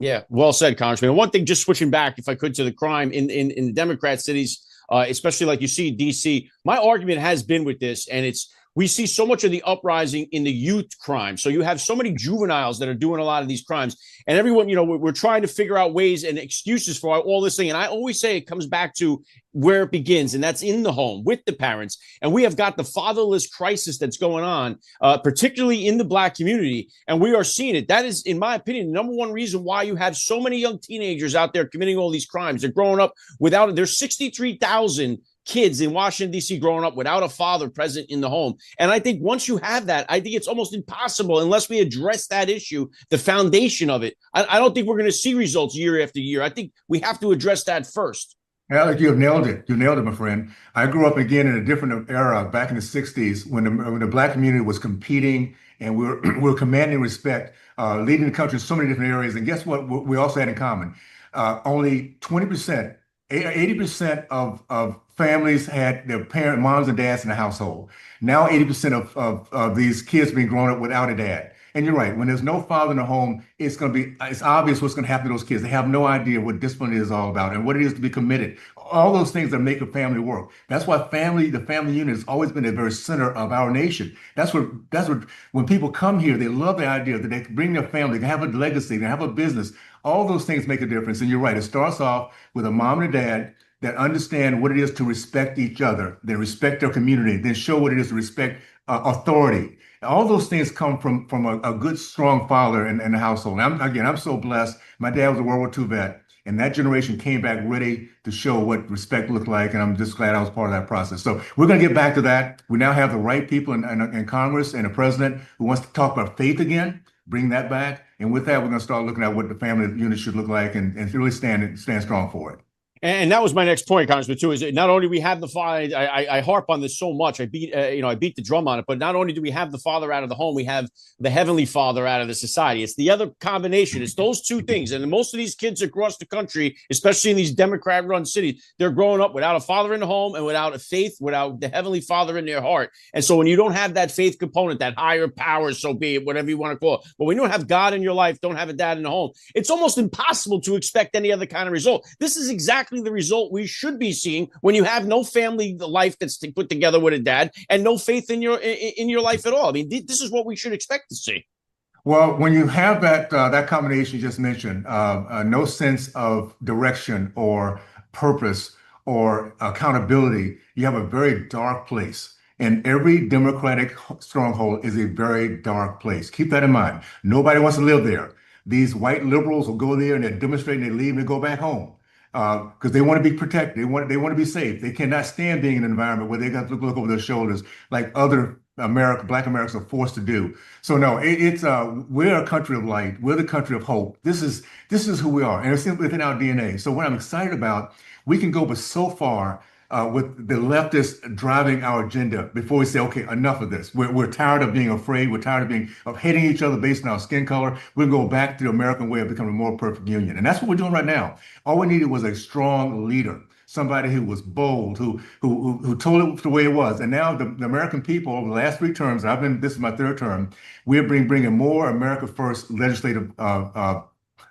Yeah, well said, Congressman. And one thing, just switching back, if I could, to the crime in the Democrat cities, especially like you see D.C., my argument has been with this, and we see so much of the uprising in the youth crime. So you have so many juveniles that are doing a lot of these crimes, and everyone, we're trying to figure out ways and excuses for all this thing. And I always say it comes back to where it begins, and that's in the home with the parents. And we have got the fatherless crisis that's going on, particularly in the Black community, and we are seeing it. That is, in my opinion, the number one reason why you have so many young teenagers out there committing all these crimes. They're growing up without it. There's 63,000 kids in Washington, D.C. growing up without a father present in the home. And I think once you have that, I think it's almost impossible, unless we address that issue, the foundation of it. I don't think we're going to see results year after year. I think we have to address that first. Alec, you have nailed it. You nailed it, my friend. I grew up again in a different era back in the 60s, when the Black community was competing, and we were commanding respect, leading the country in so many different areas. And guess what we also had in common? Only 20%, 80% of families had their moms and dads in the household. Now 80% of these kids being grown up without a dad. And you're right, when there's no father in the home, it's obvious what's going to happen to those kids. They have no idea what discipline is all about and what it is to be committed. All those things that make a family work. That's why the family unit has always been the very center of our nation. That's what when people come here, they love the idea that they can bring their family, they can have a legacy, they can have a business. All those things make a difference. And you're right, it starts off with a mom and a dad that understand what it is to respect each other, they respect their community, then show what it is to respect authority. All those things come from a good, strong father in the household. I'm so blessed. My dad was a World War II vet, and that generation came back ready to show what respect looked like, and I'm just glad I was part of that process. So we're going to get back to that. We now have the right people in Congress and a president who wants to talk about faith again, bring that back. And with that, we're going to start looking at what the family unit should look like and really stand strong for it. And that was my next point, Congressman, too, is not only we have the father, I harp on this so much. I beat the drum on it, but not only do we have the father out of the home, we have the heavenly father out of the society. It's the other combination. It's those two things. And most of these kids across the country, especially in these Democrat-run cities, they're growing up without a father in the home and without a faith, without the heavenly father in their heart. And so when you don't have that faith component, that higher power, so be it, whatever you want to call it, but when you don't have God in your life, don't have a dad in the home, it's almost impossible to expect any other kind of result. This is exactly the result we should be seeing when you have no family life that's put together with a dad and no faith in your life at all. I mean, this is what we should expect to see. Well, when you have that combination you just mentioned, no sense of direction or purpose or accountability, you have a very dark place. And every Democratic stronghold is a very dark place. Keep that in mind. Nobody wants to live there. These white liberals will go there and they demonstrate and they leave and they go back home because they want to be protected. They want to be safe. They cannot stand being in an environment where they got to look over their shoulders like other Black Americans are forced to do. So no, it's we're a country of light. We're the country of hope. This is who we are, and it's within our DNA. So what I'm excited about, we can go but so far with the leftists driving our agenda before we say, okay, enough of this. We're tired of being afraid. We're tired of hating each other based on our skin color. We're going to go back to the American way of becoming a more perfect union. And that's what we're doing right now. All we needed was a strong leader, somebody who was bold, who told it the way it was. And now the American people, over the last 3 terms, this is my 3rd term, we're bringing more America First legislative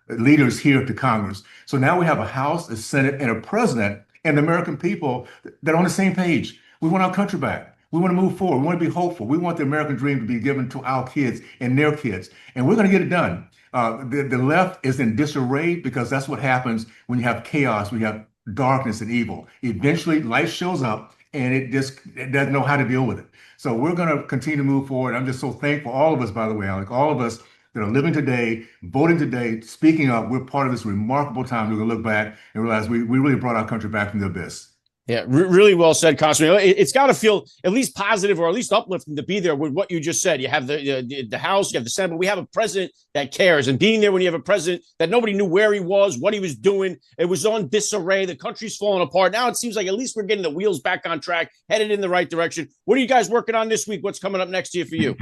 leaders here to Congress. So now we have a House, a Senate, and a president and the American people that are on the same page. We want our country back. We want to move forward. We want to be hopeful. We want the American dream to be given to our kids and their kids. And we're going to get it done. The left is in disarray because that's what happens when you have chaos, when you have darkness and evil. Eventually, light shows up and it doesn't know how to deal with it. So we're going to continue to move forward. I'm just so thankful, all of us, by the way, Alec, all of us that are living today, voting today, speaking up. We're part of this remarkable time. We're going to look back and realize we really brought our country back from the abyss. Yeah, really well said, Congressman. It's got to feel at least positive or at least uplifting to be there with what you just said. You have the House, you have the Senate, but we have a president that cares. And being there when you have a president that nobody knew where he was, what he was doing, it was on disarray. The country's falling apart. Now it seems like at least we're getting the wheels back on track, headed in the right direction. What are you guys working on this week? What's coming up next year for you?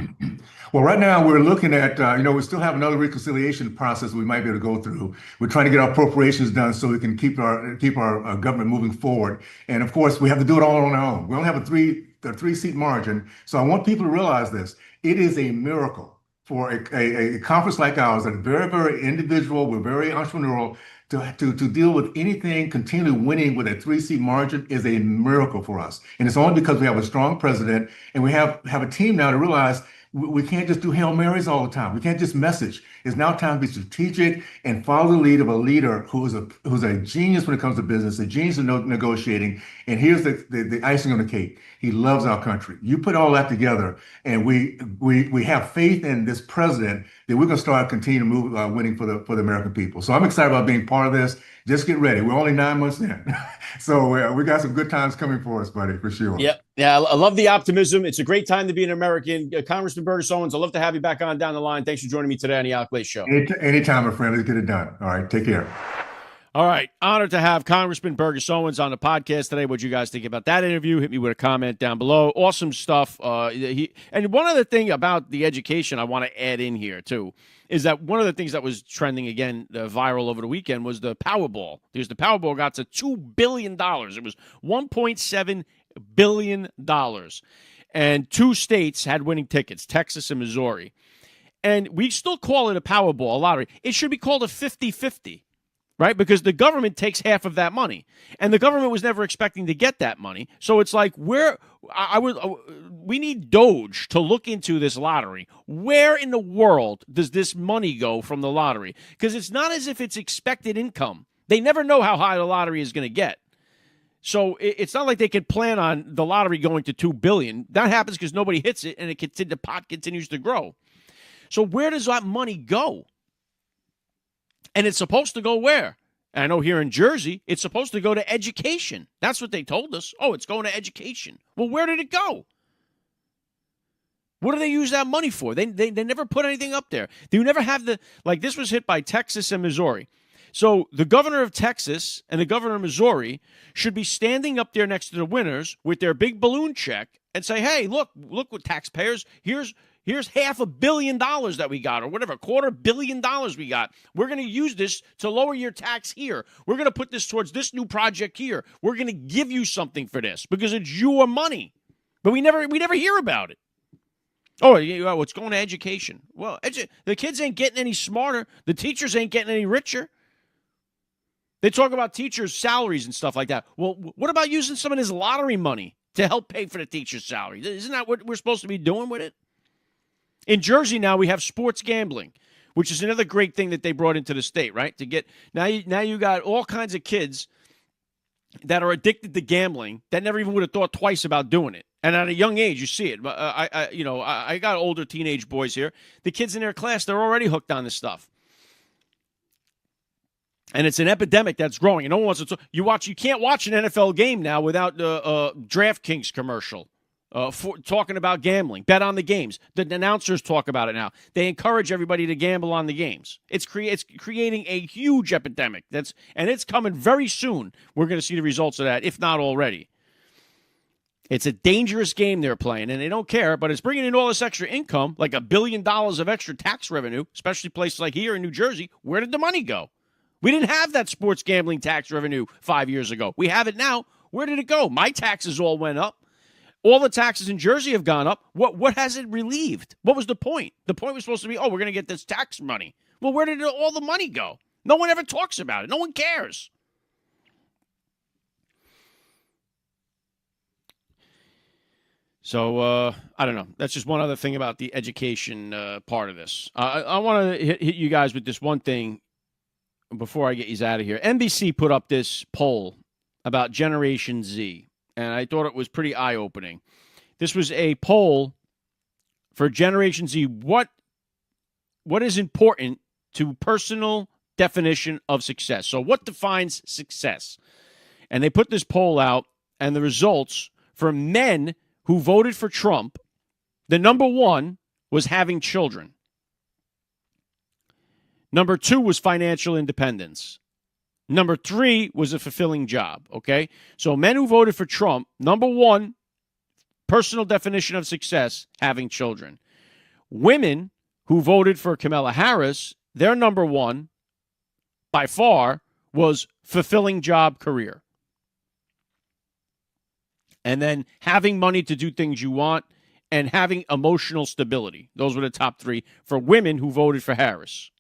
Well, right now we're looking at, we still have another reconciliation process we might be able to go through. We're trying to get our appropriations done so we can keep our government moving forward. And of course, we have to do it all on our own. We only have a three-seat margin. So I want people to realize this. It is a miracle for a conference like ours that is very, very individual. We're very entrepreneurial. To deal with anything, continually winning with a 3-seat margin is a miracle for us. And it's only because we have a strong president and we have a team now to realize we can't just do Hail Marys all the time. We can't just message. It's now time to be strategic and follow the lead of a leader who's a genius when it comes to business, a genius in negotiating. And here's the icing on the cake. He loves our country. You put all that together, and we have faith in this president that we're going to start continue to move winning for the American people. So I'm excited about being part of this. Just get ready. We're only 9 months in. So we got some good times coming for us, buddy, for sure. Yeah. Yeah. I love the optimism. It's a great time to be an American. Congressman Burgess Owens, I'd love to have you back on down the line. Thanks for joining me today on the AlecLace Show. Anytime, my friend. Let's get it done. All right. Take care. All right. Honored to have Congressman Burgess Owens on the podcast today. What you guys think about that interview? Hit me with a comment down below. Awesome stuff. And one other thing about the education I want to add in here, too, is that one of the things that was trending, again, viral over the weekend was the Powerball. Because the Powerball got to $2 billion. It was $1.7 billion. And 2 states had winning tickets, Texas and Missouri. And we still call it a Powerball, a lottery. It should be called a 50-50. Right? Because the government takes half of that money. And the government was never expecting to get that money. So it's like, we need Doge to look into this lottery. Where in the world does this money go from the lottery? Because it's not as if it's expected income. They never know how high the lottery is going to get. So it's not like they can plan on the lottery going to $2 billion. That happens because nobody hits it and the pot continues to grow. So where does that money go? And it's supposed to go where? And I know here in Jersey, it's supposed to go to education. That's what they told us. Oh, it's going to education. Well, where did it go? What do they use that money for? They never put anything up there. They never have this was hit by Texas and Missouri. So the governor of Texas and the governor of Missouri should be standing up there next to the winners with their big balloon check and say, hey, look what taxpayers, here's $500 million that we got, or whatever, $250 million we got. We're going to use this to lower your tax here. We're going to put this towards this new project here. We're going to give you something for this because it's your money. But we never hear about it. Oh, it's going to education. Well, the kids ain't getting any smarter. The teachers ain't getting any richer. They talk about teachers' salaries and stuff like that. Well, what about using some of this lottery money to help pay for the teacher's salary? Isn't that what we're supposed to be doing with it? In Jersey now we have sports gambling, which is another great thing that they brought into the state, right? To get now you got all kinds of kids that are addicted to gambling that never even would have thought twice about doing it. And at a young age, you see it. I got older teenage boys here. The kids in their class, they're already hooked on this stuff. And it's an epidemic that's growing. And no one wants to. You can't watch an NFL game now without a DraftKings commercial talking about gambling. Bet on the games. The announcers talk about it now. They encourage everybody to gamble on the games. It's creating a huge epidemic. And it's coming very soon. We're going to see the results of that, if not already. It's a dangerous game they're playing, and they don't care, but it's bringing in all this extra income, like $1 billion of extra tax revenue, especially places like here in New Jersey. Where did the money go? We didn't have that sports gambling tax revenue 5 years ago. We have it now. Where did it go? My taxes all went up. All the taxes in Jersey have gone up. What has it relieved? What was the point? The point was supposed to be, we're going to get this tax money. Well, where did all the money go? No one ever talks about it. No one cares. So, I don't know. That's just one other thing about the education part of this. I want to hit you guys with this one thing before I get you out of here. NBC put up this poll about Generation Z, and I thought it was pretty eye-opening. This was a poll for Generation Z. What is important to personal definition of success? So what defines success? And they put this poll out, and the results for men who voted for Trump, the number one was having children. Number two was financial independence. Number three was a fulfilling job, okay? So men who voted for Trump, number one, personal definition of success, having children. Women who voted for Kamala Harris, their number one, by far, was fulfilling job, career. And then having money to do things you want and having emotional stability. Those were the top three for women who voted for Harris.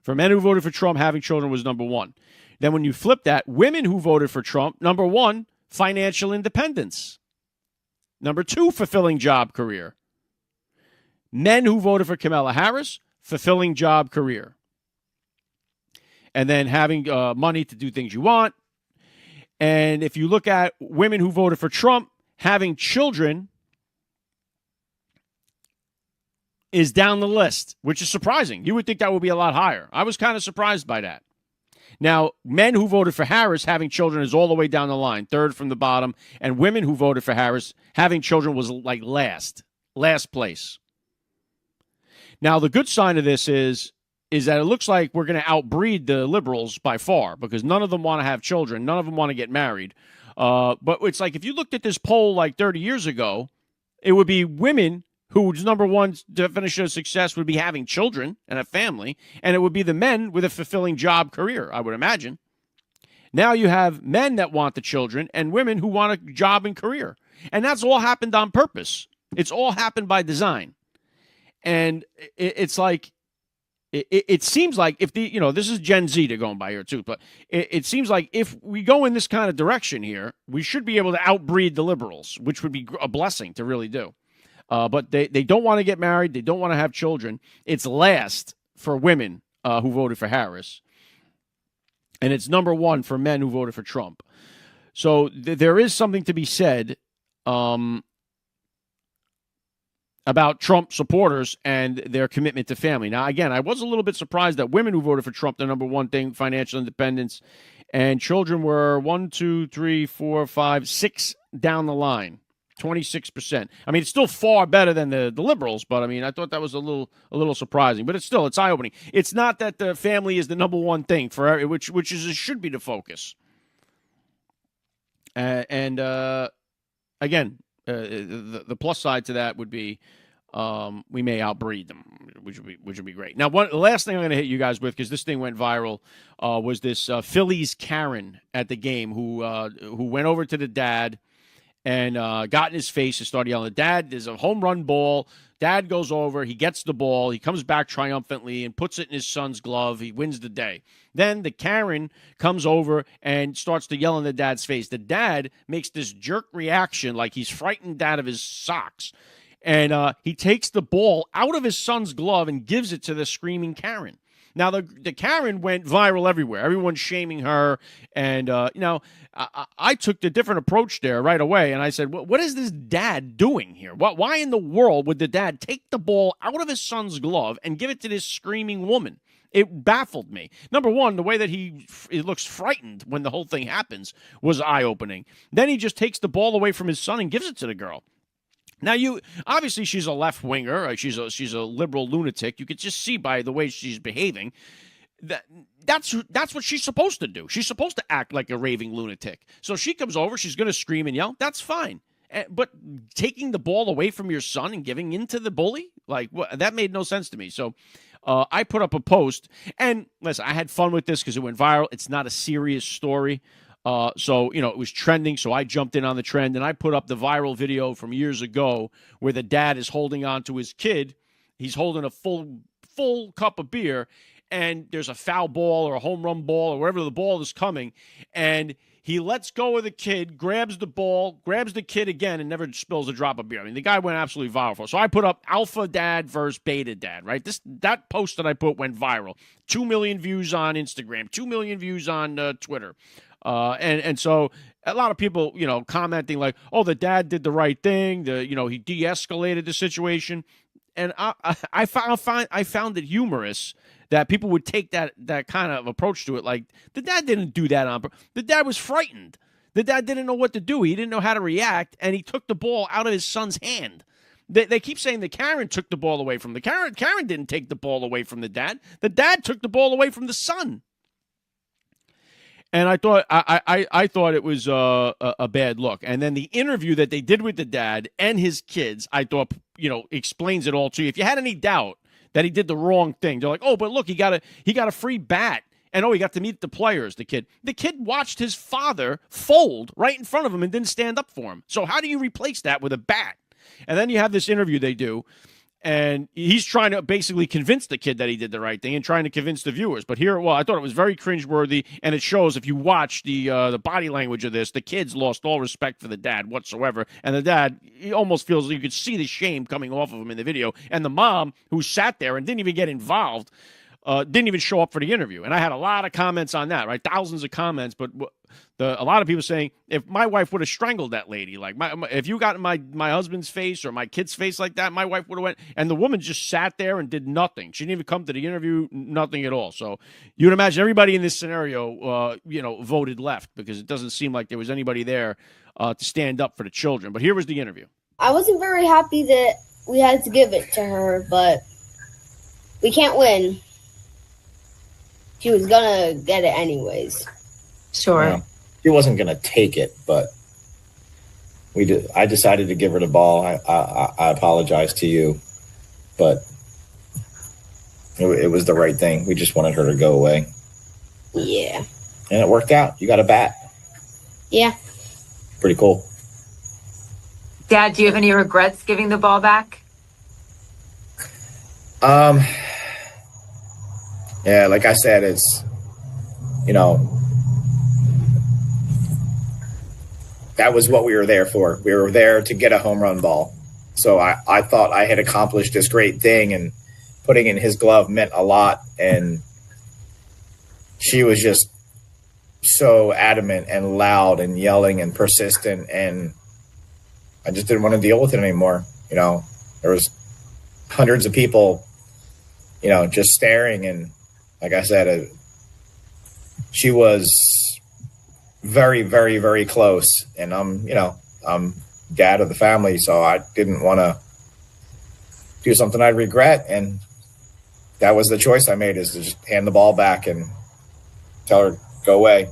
For men who voted for Trump, having children was number one. Then when you flip that, women who voted for Trump, number one, financial independence. Number two, fulfilling job, career. Men who voted for Kamala Harris, fulfilling job, career. And then having money to do things you want. And if you look at women who voted for Trump, having children is down the list, which is surprising. You would think that would be a lot higher. I was kind of surprised by that. Now, men who voted for Harris, having children is all the way down the line, third from the bottom. And women who voted for Harris, having children was like last place. Now, the good sign of this is that it looks like we're going to outbreed the liberals by far because none of them want to have children. None of them want to get married. But it's like if you looked at this poll like 30 years ago, it would be women whose number one definition of success would be having children and a family, and it would be the men with a fulfilling job, career, I would imagine. Now you have men that want the children and women who want a job and career. And that's all happened on purpose. It's all happened by design. And it's like, it seems like if this is Gen Z they're going by here too, but it seems like if we go in this kind of direction here, we should be able to outbreed the liberals, which would be a blessing to really do. But they don't want to get married. They don't want to have children. It's last for women who voted for Harris. And it's number one for men who voted for Trump. So there is something to be said about Trump supporters and their commitment to family. Now, again, I was a little bit surprised that women who voted for Trump, the number one thing, financial independence, and children were 1, 2, 3, 4, 5, 6 down the line, 26%. I mean, it's still far better than the liberals, but I mean, I thought that was a little surprising. But it's eye-opening. It's not that the family is the number one thing for which should be the focus. Again, the plus side to that would be we may outbreed them, which would be great. Now, the last thing I'm going to hit you guys with, because this thing went viral, was this Phillies Karen at the game who went over to the dad and got in his face and started yelling, "Dad, there's a home run ball." Dad goes over, he gets the ball, he comes back triumphantly and puts it in his son's glove. He wins the day. Then the Karen comes over and starts to yell in the dad's face. The dad makes this jerk reaction like he's frightened out of his socks. And he takes the ball out of his son's glove and gives it to the screaming Karen. Now, the Karen went viral everywhere. Everyone's shaming her. And, I took the different approach there right away. And I said, what is this dad doing here? Why in the world would the dad take the ball out of his son's glove and give it to this screaming woman? It baffled me. Number one, the way that he looks frightened when the whole thing happens was eye-opening. Then he just takes the ball away from his son and gives it to the girl. Now, obviously she's a left winger. She's a liberal lunatic. You could just see by the way she's behaving that's what she's supposed to do. She's supposed to act like a raving lunatic. So she comes over. She's going to scream and yell. That's fine. But taking the ball away from your son and giving in to the bully, that made no sense to me. So I put up a post, and listen, I had fun with this because it went viral. It's not a serious story. So, it was trending, so I jumped in on the trend, and I put up the viral video from years ago where the dad is holding on to his kid. He's holding a full cup of beer, and there's a foul ball or a home run ball or wherever the ball is coming, and he lets go of the kid, grabs the ball, grabs the kid again, and never spills a drop of beer. I mean, the guy went absolutely viral for it. So I put up alpha dad versus beta dad, right? That post that I put went viral. 2 million views on Instagram, 2 million views on Twitter. And so a lot of people, commenting like, oh, the dad did the right thing. He de-escalated the situation. And I found it humorous that people would take that kind of approach to it. Like, the dad didn't do that the dad was frightened. The dad didn't know what to do. He didn't know how to react, and he took the ball out of his son's hand. They keep saying that Karen took the ball away from the Karen. Karen didn't take the ball away from the dad. The dad took the ball away from the son. And I thought I thought it was a bad look. And then the interview that they did with the dad and his kids, I thought, explains it all to you. If you had any doubt that he did the wrong thing, they're like, oh, but look, he got a free bat. And, he got to meet the players, the kid. The kid watched his father fold right in front of him and didn't stand up for him. So how do you replace that with a bat? And then you have this interview they do, and he's trying to basically convince the kid that he did the right thing and trying to convince the viewers. But I thought it was very cringeworthy, and it shows if you watch the body language of this, the kids lost all respect for the dad whatsoever. And the dad, he almost feels you could see the shame coming off of him in the video. And the mom, who sat there and didn't even get involved, didn't even show up for the interview. And I had a lot of comments on that, right? Thousands of comments, but a lot of people saying, if my wife would have strangled that lady, like if you got in my husband's face or my kid's face like that, my wife would have went. And the woman just sat there and did nothing. She didn't even come to the interview, nothing at all. So you'd imagine everybody in this scenario, voted left, because it doesn't seem like there was anybody there to stand up for the children. But here was the interview. I wasn't very happy that we had to give it to her, but we can't win. She was gonna get it anyways. Sure. Yeah. He wasn't going to take it, but I decided to give her the ball. I apologize to you, but it was the right thing. We just wanted her to go away. Yeah. And it worked out. You got a bat. Yeah. Pretty cool. Dad, do you have any regrets giving the ball back? Yeah, like I said, it's, that was what we were there for. We were there to get a home run ball. So I thought I had accomplished this great thing, and putting in his glove meant a lot. And she was just so adamant and loud and yelling and persistent. And I just didn't want to deal with it anymore. There was hundreds of people, just staring. And like I said, she was very, very, very close. And I'm dad of the family, so I didn't want to do something I'd regret. And that was the choice I made, is to just hand the ball back and tell her, go away.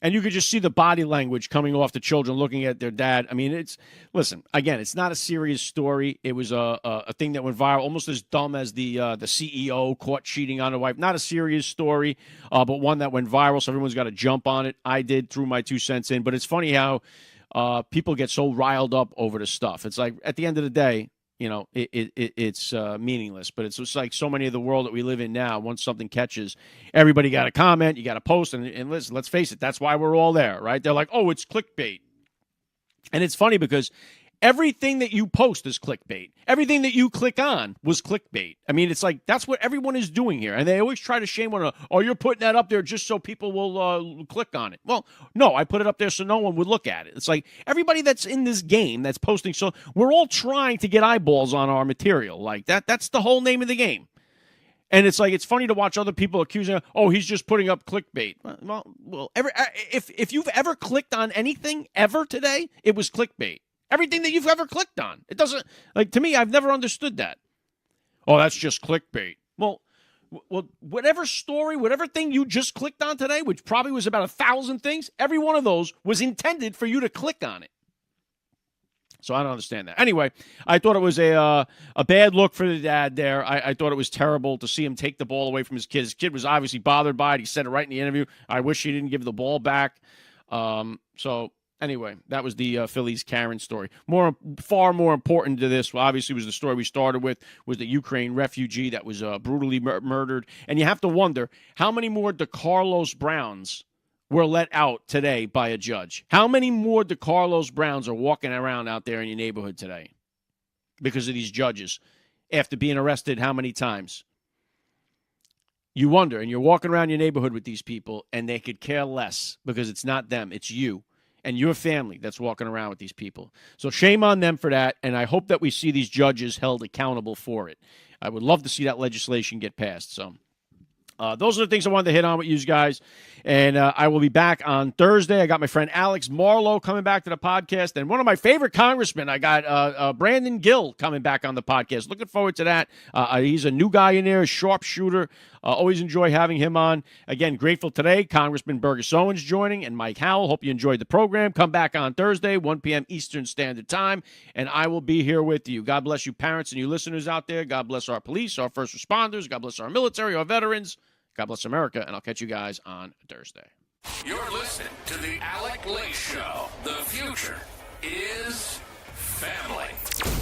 And you could just see the body language coming off the children looking at their dad. I mean, it's not a serious story. It was a thing that went viral, almost as dumb as the CEO caught cheating on a wife. Not a serious story, but one that went viral, so everyone's got to jump on it. I did, threw my 2 cents in. But it's funny how people get so riled up over the stuff. It's like, at the end of the day, it's meaningless. But it's just like so many of the world that we live in now. Once something catches, everybody got to comment, you got to post, and listen, let's face it, that's why we're all there, right? They're like, oh, it's clickbait. And it's funny because Everything that you post is clickbait. Everything that you click on was clickbait. I mean, it's like that's what everyone is doing here. And they always try to shame one another. Oh, you're putting that up there just so people will click on it. Well, no, I put it up there so no one would look at it. It's like everybody that's in this game that's posting. So we're all trying to get eyeballs on our material. Like that's the whole name of the game. And it's like, it's funny to watch other people accusing, oh, he's just putting up clickbait. Well, if you've ever clicked on anything ever today, it was clickbait. Everything that you've ever clicked on. It doesn't, like, to me, I've never understood that. Oh, that's just clickbait. Well, whatever story, whatever thing you just clicked on today, which probably was about 1,000 things, every one of those was intended for you to click on it. So I don't understand that. Anyway, I thought it was a bad look for the dad there. I thought it was terrible to see him take the ball away from his kid. His kid was obviously bothered by it. He said it right in the interview. I wish he didn't give the ball back. So anyway, that was the Phillies Karen story. Far more important to this, obviously, was the story we started with, was the Ukraine refugee that was brutally murdered. And you have to wonder, how many more DeCarlos Browns were let out today by a judge? How many more DeCarlos Browns are walking around out there in your neighborhood today because of these judges after being arrested how many times? You wonder, and you're walking around your neighborhood with these people, and they could care less because it's not them, it's you and your family that's walking around with these people. So shame on them for that, and I hope that we see these judges held accountable for it. I would love to see that legislation get passed. So those are the things I wanted to hit on with you guys. And I will be back on Thursday. I got my friend Alex Marlowe coming back to the podcast. And one of my favorite congressmen, I got Brandon Gill coming back on the podcast. Looking forward to that. He's a new guy in there, a sharpshooter. Always enjoy having him on. Again, grateful today. Congressman Burgess Owens joining and Mike Howell. Hope you enjoyed the program. Come back on Thursday, 1 p.m. Eastern Standard Time, and I will be here with you. God bless you parents and you listeners out there. God bless our police, our first responders. God bless our military, our veterans. God bless America, and I'll catch you guys on Thursday. You're listening to the AlecLace Show. The future is family.